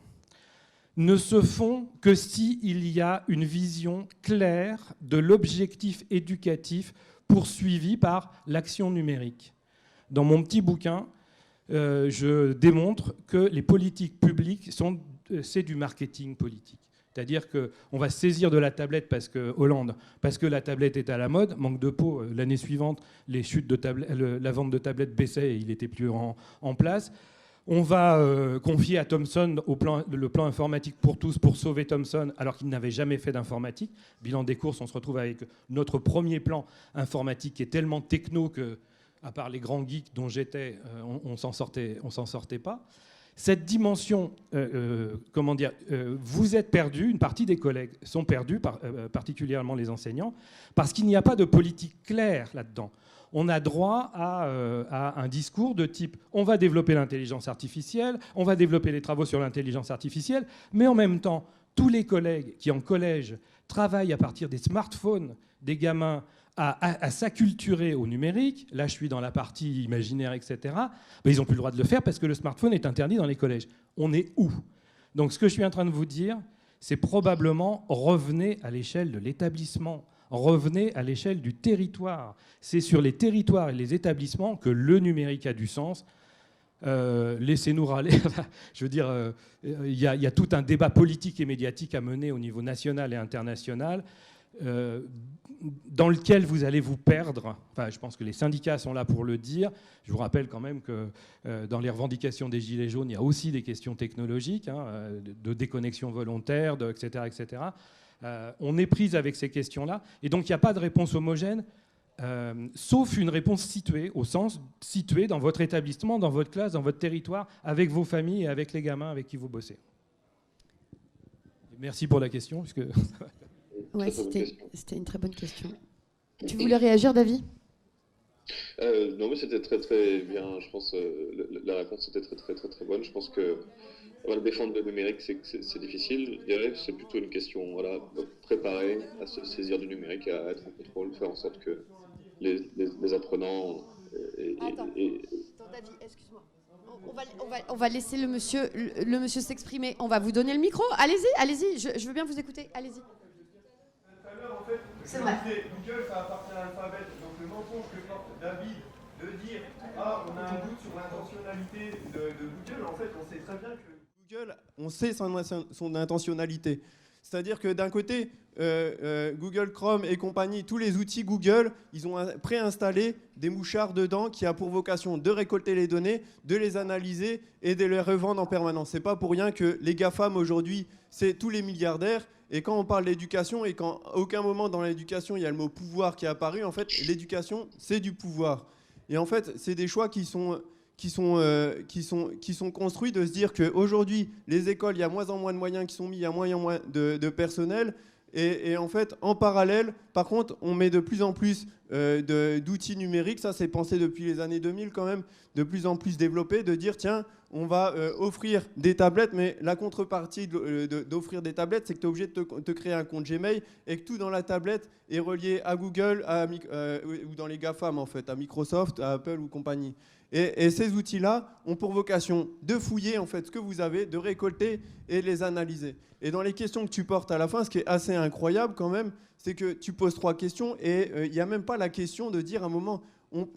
ne se font que s'il y a une vision claire de l'objectif éducatif poursuivi par l'action numérique. Dans mon petit bouquin, je démontre que les politiques publiques, c'est du marketing politique. C'est-à-dire qu'on va se saisir de la tablette parce que la tablette est à la mode, manque de peau, l'année suivante, la vente de tablettes baissait et il n'était plus en place. On va confier à Thomson le plan informatique pour tous pour sauver Thomson alors qu'il n'avait jamais fait d'informatique. Bilan des courses, on se retrouve avec notre premier plan informatique qui est tellement techno que, à part les grands geeks dont j'étais, on s'en sortait pas. Cette dimension, vous êtes perdus, une partie des collègues sont perdus, particulièrement les enseignants, parce qu'il n'y a pas de politique claire là-dedans. On a droit à un discours de type « on va développer l'intelligence artificielle, on va développer les travaux sur l'intelligence artificielle », mais en même temps, tous les collègues qui en collège travaillent à partir des smartphones des gamins à s'acculturer au numérique, là je suis dans la partie imaginaire, etc., mais ils n'ont plus le droit de le faire parce que le smartphone est interdit dans les collèges. On est où? Donc ce que je suis en train de vous dire, c'est probablement revenez à l'échelle de l'établissement, revenez à l'échelle du territoire. C'est sur les territoires et les établissements que le numérique a du sens. Laissez-nous râler. Je veux dire, il y a tout un débat politique et médiatique à mener au niveau national et international. Dans lequel vous allez vous perdre. Enfin, je pense que les syndicats sont là pour le dire. Je vous rappelle quand même que dans les revendications des Gilets jaunes, il y a aussi des questions technologiques, de déconnexion volontaire, etc. etc. On est prise avec ces questions-là. Et donc, il n'y a pas de réponse homogène, sauf une réponse située, au sens située dans votre établissement, dans votre classe, dans votre territoire, avec vos familles et avec les gamins avec qui vous bossez. Merci pour la question. Puisque... Ouais, c'était une très bonne question. Tu voulais réagir, David? Non, mais c'était très très bien. Je pense la réponse était très très très très bonne. Je pense que défendre le numérique, c'est difficile. Je dirais, c'est plutôt une question, préparer à se saisir du numérique, à être en contrôle, faire en sorte que les apprenants Attends, David, excuse-moi. On va laisser le monsieur s'exprimer. On va vous donner le micro. Allez-y. Je veux bien vous écouter. Allez-y. C'est vrai. Google, ça appartient à l'alphabet. Donc le mensonge que porte David de dire « Ah, on a un doute sur l'intentionnalité de Google », en fait, on sait très bien que... Google, on sait son intentionnalité. C'est-à-dire que d'un côté, Google Chrome et compagnie, tous les outils Google, ils ont préinstallé des mouchards dedans qui a pour vocation de récolter les données, de les analyser et de les revendre en permanence. C'est pas pour rien que les GAFAM aujourd'hui, c'est tous les milliardaires. Et quand on parle d'éducation et qu'à aucun moment dans l'éducation il y a le mot pouvoir qui est apparu, en fait, l'éducation, c'est du pouvoir. Et en fait, c'est des choix qui sont construits de se dire qu'aujourd'hui, les écoles, il y a moins en moins de moyens qui sont mis, il y a moins en moins de personnel. Et en fait, en parallèle, par contre, on met de plus en plus d'outils numériques. Ça, c'est pensé depuis les années 2000 quand même, de plus en plus développé, de dire, tiens, on va offrir des tablettes, mais la contrepartie d'offrir des tablettes, c'est que tu es obligé de te créer un compte Gmail et que tout dans la tablette est relié à Google ou dans les GAFAM, en fait, à Microsoft, à Apple ou compagnie. Et ces outils-là ont pour vocation de fouiller en fait ce que vous avez, de récolter et de les analyser. Et dans les questions que tu portes à la fin, ce qui est assez incroyable quand même, c'est que tu poses 3 questions et il n'y a même pas la question de dire à un moment,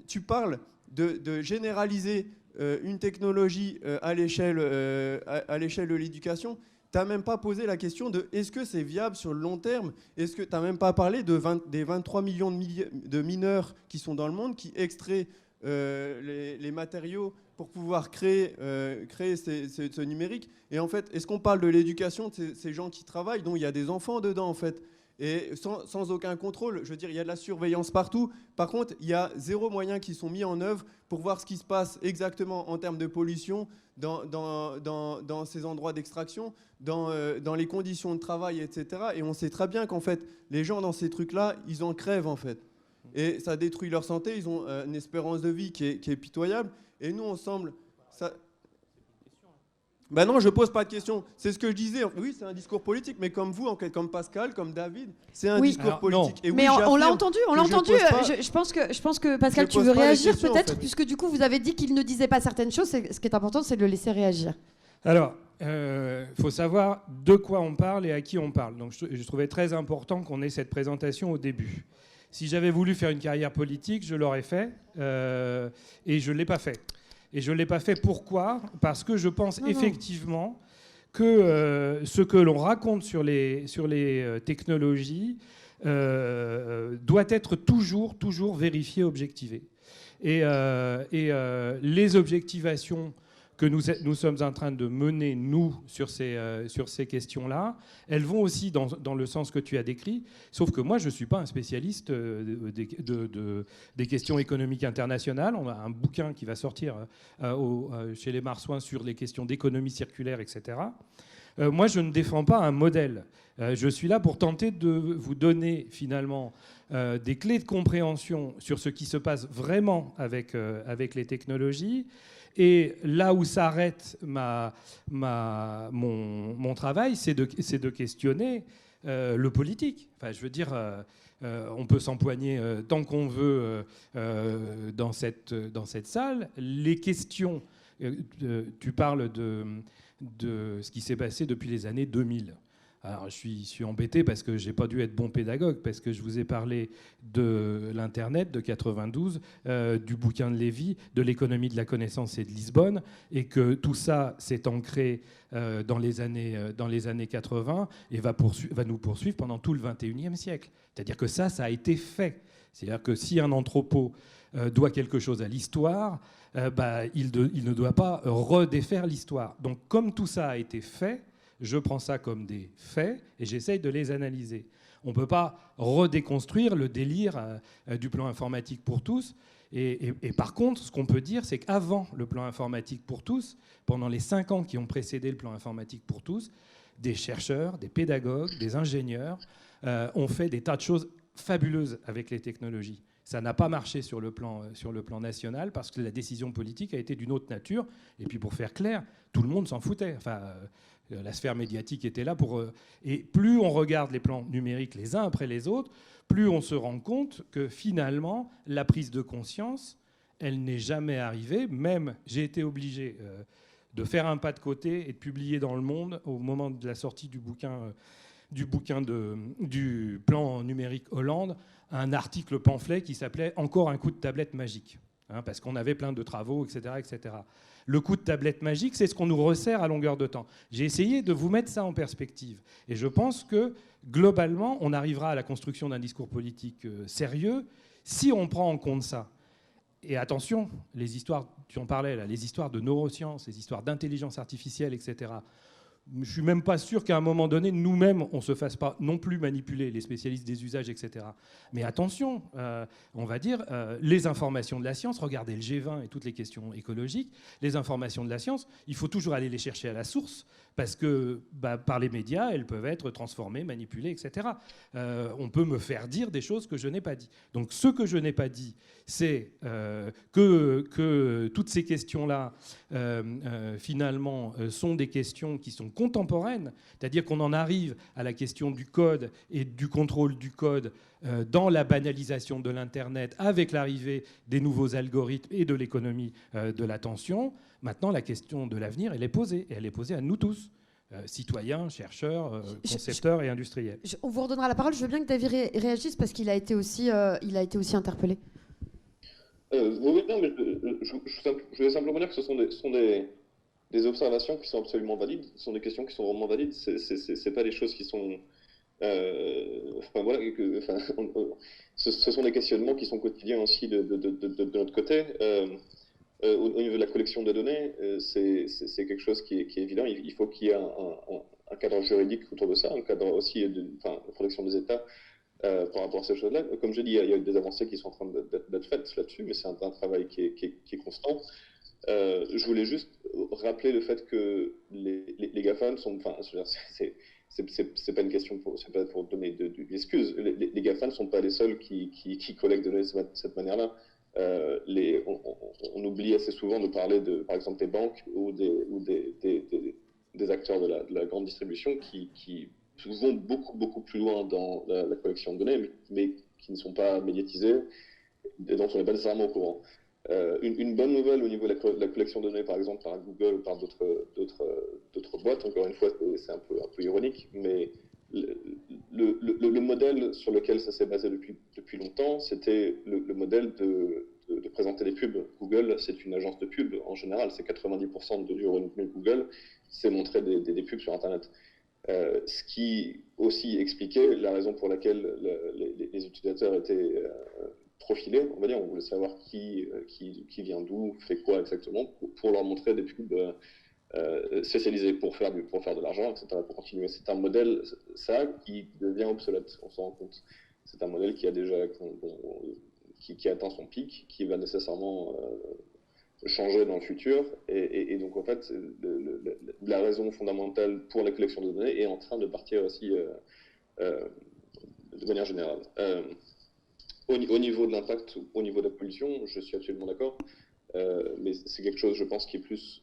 tu parles de généraliser une technologie à l'échelle de l'éducation. Tu n'as même pas posé la question de est-ce que c'est viable sur le long terme? Est-ce que tu n'as même pas parlé des 23 millions de mineurs qui sont dans le monde, qui extraient les matériaux pour pouvoir créer ce numérique. Et en fait, est-ce qu'on parle de l'éducation de ces gens qui travaillent, dont il y a des enfants dedans en fait, et sans aucun contrôle? Je veux dire, il y a de la surveillance partout. Par contre, il y a 0 moyens qui sont mis en œuvre pour voir ce qui se passe exactement en termes de pollution dans ces endroits d'extraction, dans les conditions de travail, etc. Et on sait très bien qu'en fait, les gens dans ces trucs-là, ils en crèvent en fait. Et ça détruit leur santé, ils ont une espérance de vie qui est pitoyable. Et nous, on semble... Ben non, je pose pas de questions. C'est ce que je disais. Oui, c'est un discours politique, mais comme vous, comme Pascal, comme David, c'est un discours politique. Et mais oui, on l'a entendu, pas... Je pense que Pascal, tu veux réagir peut-être, en fait. puisque du coup, vous avez dit qu'il ne disait pas certaines choses. Ce qui est important, c'est de le laisser réagir. Alors, faut savoir de quoi on parle et à qui on parle. Donc, je trouvais très important qu'on ait cette présentation au début. Si j'avais voulu faire une carrière politique, je l'aurais fait, et je ne l'ai pas fait. Et je ne l'ai pas fait pourquoi ? Parce que je pense effectivement que ce que l'on raconte sur les technologies doit être toujours vérifié, objectivé. Et les objectivations que nous sommes en train de mener, nous, sur ces questions-là, elles vont aussi dans le sens que tu as décrit, sauf que moi, je ne suis pas un spécialiste des questions économiques internationales. On a un bouquin qui va sortir chez les Marsouins sur les questions d'économie circulaire, etc. Moi, je ne défends pas un modèle. Je suis là pour tenter de vous donner, finalement, des clés de compréhension sur ce qui se passe vraiment avec les technologies. Et là où s'arrête mon travail, c'est de questionner le politique. Enfin, je veux dire, on peut s'empoigner tant qu'on veut dans cette salle. Les questions, tu parles de ce qui s'est passé depuis les années 2000. Alors, je suis embêté parce que je n'ai pas dû être bon pédagogue, parce que je vous ai parlé de l'Internet de 92, du bouquin de Lévy, de l'économie de la connaissance et de Lisbonne, et que tout ça s'est ancré dans les années 80 et va nous poursuivre pendant tout le 21e siècle. C'est-à-dire que ça a été fait. C'est-à-dire que si un anthropo doit quelque chose à l'histoire, il ne doit pas redéfaire l'histoire. Donc, comme tout ça a été fait, je prends ça comme des faits et j'essaye de les analyser. On ne peut pas redéconstruire le délire du plan informatique pour tous. Et par contre, ce qu'on peut dire, c'est qu'avant le plan informatique pour tous, pendant les 5 ans qui ont précédé le plan informatique pour tous, des chercheurs, des pédagogues, des ingénieurs ont fait des tas de choses fabuleuses avec les technologies. Ça n'a pas marché sur le plan national parce que la décision politique a été d'une autre nature. Et puis pour faire clair, tout le monde s'en foutait. Enfin, la sphère médiatique était là pour... Et plus on regarde les plans numériques les uns après les autres, plus on se rend compte que finalement, la prise de conscience, elle n'est jamais arrivée. Même, j'ai été obligé de faire un pas de côté et de publier dans Le Monde, au moment de la sortie du plan numérique Hollande, un article pamphlet qui s'appelait « Encore un coup de tablette magique ». Parce qu'on avait plein de travaux, etc., etc. Le coup de tablette magique, c'est ce qu'on nous resserre à longueur de temps. J'ai essayé de vous mettre ça en perspective. Et je pense que, globalement, on arrivera à la construction d'un discours politique sérieux si on prend en compte ça. Et attention, les histoires, tu en parlais là, les histoires de neurosciences, les histoires d'intelligence artificielle, etc., je ne suis même pas sûr qu'à un moment donné, nous-mêmes, on ne se fasse pas non plus manipuler, les spécialistes des usages, etc. Mais attention, on va dire, les informations de la science, regardez le G20 et toutes les questions écologiques, les informations de la science, il faut toujours aller les chercher à la source, parce que par les médias, elles peuvent être transformées, manipulées, etc. On peut me faire dire des choses que je n'ai pas dit. Donc ce que je n'ai pas dit, c'est que toutes ces questions-là, finalement, sont des questions qui sont contemporaines, c'est-à-dire qu'on en arrive à la question du code et du contrôle du code dans la banalisation de l'Internet avec l'arrivée des nouveaux algorithmes et de l'économie de l'attention. Maintenant, la question de l'avenir, elle est posée, et elle est posée à nous tous, citoyens, chercheurs, concepteurs et industriels. On vous redonnera la parole. Je veux bien que David réagisse parce qu'il a été aussi interpellé. Oui, non, mais je vais simplement dire que ce sont des observations qui sont absolument valides, ce sont des questions qui sont vraiment valides, c'est pas des choses qui sont... ce sont des questionnements qui sont quotidiens aussi de notre côté. Au niveau de la collection de données, c'est quelque chose qui est évident. Il faut qu'il y ait un cadre juridique autour de ça, un cadre aussi de protection des États par rapport à ces choses-là. Comme je dis, il y a des avancées qui sont en train d'être faites là-dessus, mais c'est un travail qui est constant. Je voulais juste rappeler le fait que les GAFAM sont... Enfin, c'est pas une question c'est pas pour donner d'excuses. Les GAFAM ne sont pas les seuls qui collectent des données de cette manière-là. On oublie assez souvent de parler par exemple des banques ou des des acteurs de la grande distribution qui vont beaucoup plus loin dans la collection de données, mais qui ne sont pas médiatisés et dont on n'est pas nécessairement au courant. Une bonne nouvelle au niveau de la collection de données, par exemple par Google ou par d'autres boîtes, encore une fois, c'est un peu ironique, mais le modèle sur lequel ça s'est basé depuis longtemps, c'était le modèle de présenter des pubs. Google, c'est une agence de pub en général, c'est 90% du revenu de Google, c'est montrer des pubs sur Internet. Ce qui aussi expliquait la raison pour laquelle les utilisateurs étaient profilés, on va dire, on voulait savoir qui vient d'où, fait quoi exactement, pour leur montrer des pubs spécialisées pour faire de l'argent, etc., pour continuer. C'est un modèle, ça, qui devient obsolète, on s'en rend compte. C'est un modèle qui a déjà qui atteint son pic, qui va nécessairement changer dans le futur, et donc en fait, la raison fondamentale pour la collection de données est en train de partir aussi de manière générale. Au niveau de l'impact, au niveau de la pollution, je suis absolument d'accord, mais c'est quelque chose, je pense, qui est plus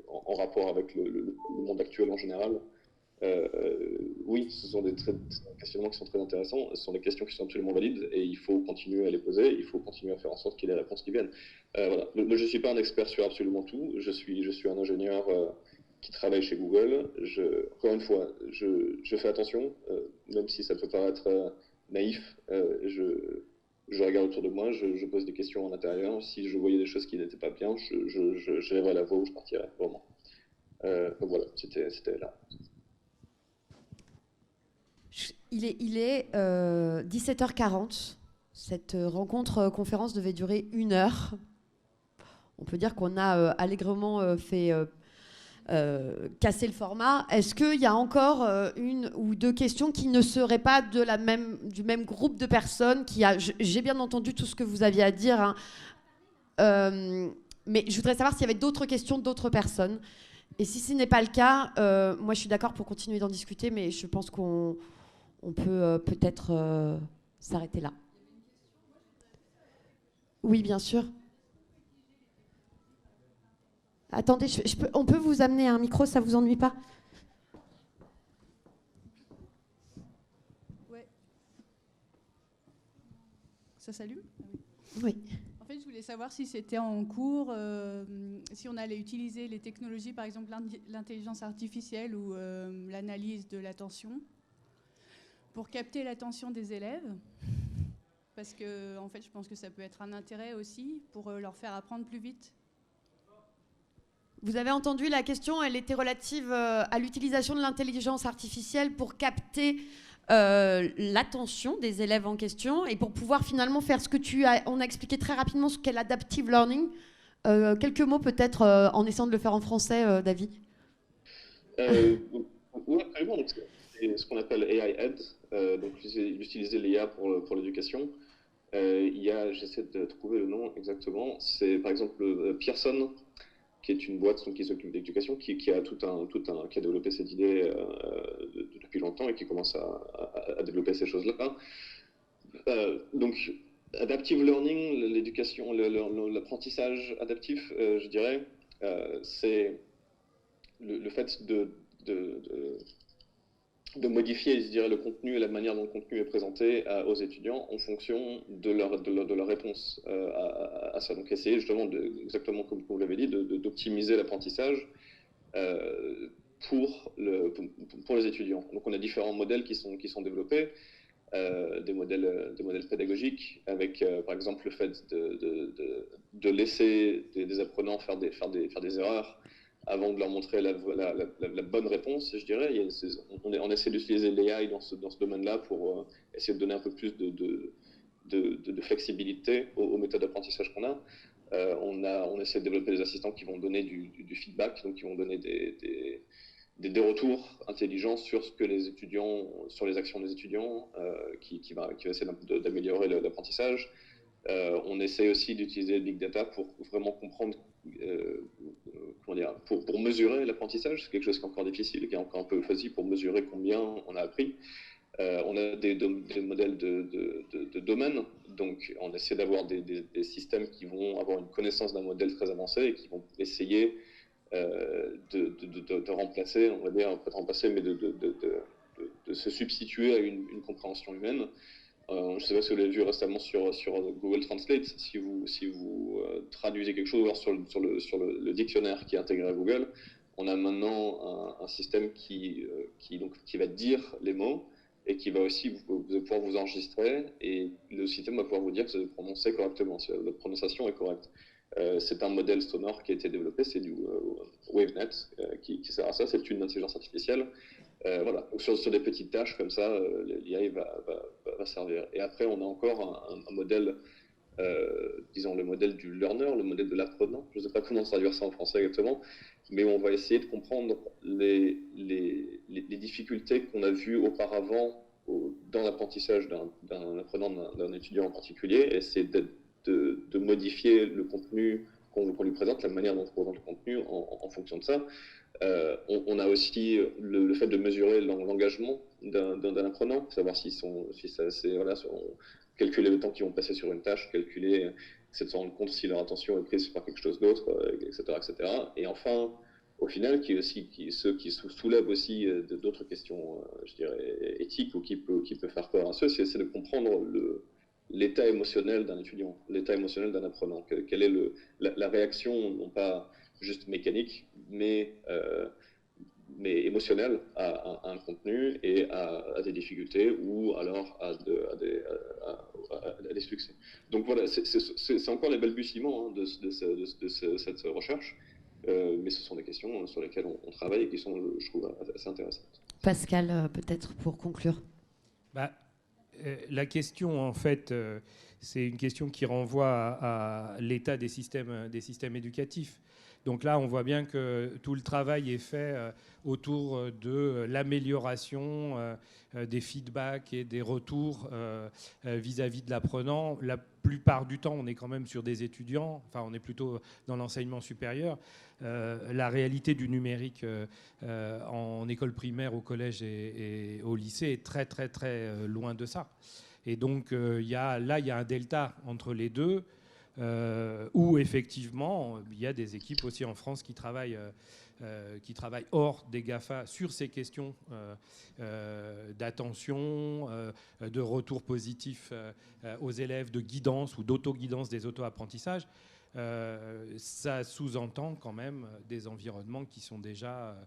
en rapport avec le monde actuel en général. Oui, ce sont des questionnements qui sont très intéressants, ce sont des questions qui sont absolument valides, et il faut continuer à les poser, il faut continuer à faire en sorte qu'il y ait des réponses qui viennent. Voilà. Je ne suis pas un expert sur absolument tout, je suis un ingénieur qui travaille chez Google. Encore une fois, je fais attention, même si ça peut paraître naïf, je regarde autour de moi, je pose des questions en intérieur. Si je voyais des choses qui n'étaient pas bien, je lèverais la voix ou je partirais, vraiment. Donc voilà, c'était là. Il est 17h40. Cette conférence devait durer 1 heure. On peut dire qu'on a allègrement fait casser le format. Est-ce qu'il y a encore 1 ou 2 questions qui ne seraient pas du même groupe de personnes J'ai bien entendu tout ce que vous aviez à dire, hein. Mais je voudrais savoir s'il y avait d'autres questions d'autres personnes. Et si ce n'est pas le cas, moi je suis d'accord pour continuer d'en discuter, mais je pense qu'on peut peut-être s'arrêter là. Oui, bien sûr. Attendez, on peut vous amener un micro, ça vous ennuie pas? Ouais. Ça s'allume? Oui. En fait, je voulais savoir si c'était en cours, si on allait utiliser les technologies, par exemple l'intelligence artificielle ou l'analyse de l'attention, pour capter l'attention des élèves. Parce que, en fait, je pense que ça peut être un intérêt aussi pour leur faire apprendre plus vite. Vous avez entendu la question, elle était relative à l'utilisation de l'intelligence artificielle pour capter l'attention des élèves en question et pour pouvoir finalement faire ce que on a expliqué très rapidement ce qu'est l'adaptive learning. Quelques mots peut-être en essayant de le faire en français, David. Oui, absolument. Donc, c'est ce qu'on appelle AI Ed, donc utiliser l'IA pour l'éducation. J'essaie de trouver le nom exactement, c'est par exemple Pearson, qui est une boîte qui s'occupe d'éducation, qui a qui a développé cette idée depuis longtemps et qui commence à développer ces choses-là. Donc, adaptive learning, l'éducation, l'apprentissage adaptif, je dirais, c'est le fait de modifier, je dirais, le contenu et la manière dont le contenu est présenté aux étudiants en fonction de leur réponse à ça. Donc essayer justement, exactement comme vous l'avez dit, d'optimiser l'apprentissage pour les étudiants. Donc on a différents modèles qui sont développés, des modèles pédagogiques avec par exemple le fait de laisser des apprenants faire des erreurs avant de leur montrer la bonne réponse, je dirais. On essaie d'utiliser l'AI dans ce domaine-là pour essayer de donner un peu plus de flexibilité aux méthodes d'apprentissage qu'on a. On essaie de développer des assistants qui vont donner du feedback, donc qui vont donner des retours intelligents sur ce que les étudiants, sur les actions des étudiants, qui va essayer d'améliorer l'apprentissage. On essaie aussi d'utiliser le big data pour vraiment comprendre, pour mesurer l'apprentissage. C'est quelque chose qui est encore difficile, qui est encore un peu fuzzy pour mesurer combien on a appris. On a des modèles de domaine, donc on essaie d'avoir des systèmes qui vont avoir une connaissance d'un modèle très avancé et qui vont essayer de remplacer, on va dire, pas de remplacer, mais de se substituer à une compréhension humaine. Je ne sais pas si vous l'avez vu récemment sur Google Translate, si vous traduisez quelque chose sur le dictionnaire qui est intégré à Google, on a maintenant un système qui va dire les mots et qui va aussi pouvoir vous enregistrer, et le système va pouvoir vous dire que vous prononcez correctement, si votre prononciation est correcte. C'est un modèle sonore qui a été développé, c'est du WaveNet qui sert à ça, c'est une intelligence artificielle. Voilà, donc sur des petites tâches comme ça, l'IA va servir. Et après, on a encore un modèle, disons le modèle du learner, le modèle de l'apprenant. Je ne sais pas comment traduire ça en français exactement, mais on va essayer de comprendre les difficultés qu'on a vues auparavant dans l'apprentissage d'un apprenant, d'un étudiant en particulier, et essayer de modifier le contenu qu'on lui présente, la manière dont on présente le contenu en fonction de ça. On a aussi le fait de mesurer l'engagement d'un apprenant, savoir calculer le temps qu'ils vont passer sur une tâche, c'est de se rendre compte si leur attention est prise par quelque chose d'autre, etc., etc. Et enfin, au final, ceux qui soulèvent aussi d'autres questions, je dirais, éthiques, ou qui peut faire peur à ceux, c'est de comprendre l'état émotionnel d'un étudiant, l'état émotionnel d'un apprenant. Quelle est la réaction, non pas juste mécanique, mais émotionnelle à un contenu et à des difficultés, ou alors à des succès. Donc voilà, c'est encore les balbutiements de cette recherche, mais ce sont des questions sur lesquelles on travaille et qui sont, je trouve, assez intéressantes. Pascal, peut-être pour conclure. La question, en fait, c'est une question qui renvoie à l'état des systèmes éducatifs. Donc là, on voit bien que tout le travail est fait autour de l'amélioration des feedbacks et des retours vis-à-vis de l'apprenant. La plupart du temps, on est quand même sur des étudiants, enfin on est plutôt dans l'enseignement supérieur. La réalité du numérique en école primaire, au collège et au lycée est très très très loin de ça. Et donc il y a un delta entre les deux, où effectivement il y a des équipes aussi en France qui travaillent hors des GAFA sur ces questions d'attention, de retour positif aux élèves, de guidance ou d'auto-guidance des auto-apprentissages. Ça sous-entend quand même des environnements qui sont déjà...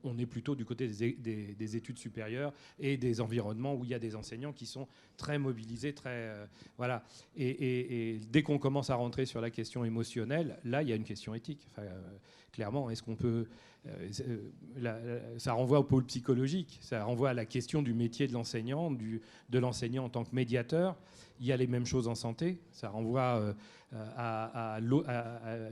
on est plutôt du côté des études supérieures et des environnements où il y a des enseignants qui sont très mobilisés, voilà. Et dès qu'on commence à rentrer sur la question émotionnelle, là, il y a une question éthique. Enfin, clairement, est-ce qu'on peut... ça renvoie au pôle psychologique, ça renvoie à la question du métier de l'enseignant, de l'enseignant en tant que médiateur. Il y a les mêmes choses en santé, ça renvoie à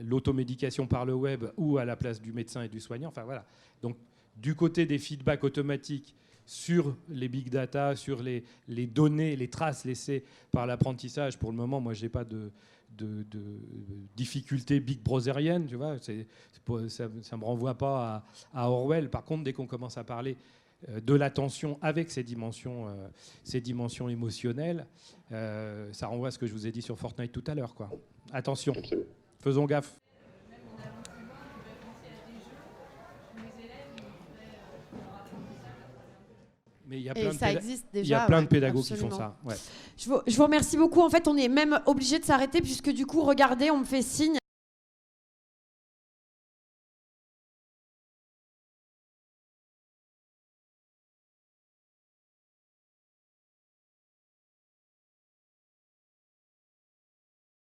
l'automédication par le web ou à la place du médecin et du soignant. Enfin, voilà. Donc, du côté des feedbacks automatiques sur les big data, sur les données, les traces laissées par l'apprentissage, pour le moment, moi, je n'ai pas de difficultés big brotheriennes, tu vois, ça ne me renvoie pas à Orwell. Par contre, dès qu'on commence à parler de l'attention avec ces dimensions émotionnelles, ça renvoie à ce que je vous ai dit sur Fortnite tout à l'heure, quoi. Attention, faisons gaffe. Mais il y a plein de pédagogues qui font ça. Ouais. Je vous remercie beaucoup. En fait, on est même obligé de s'arrêter puisque du coup, regardez, on me fait signe.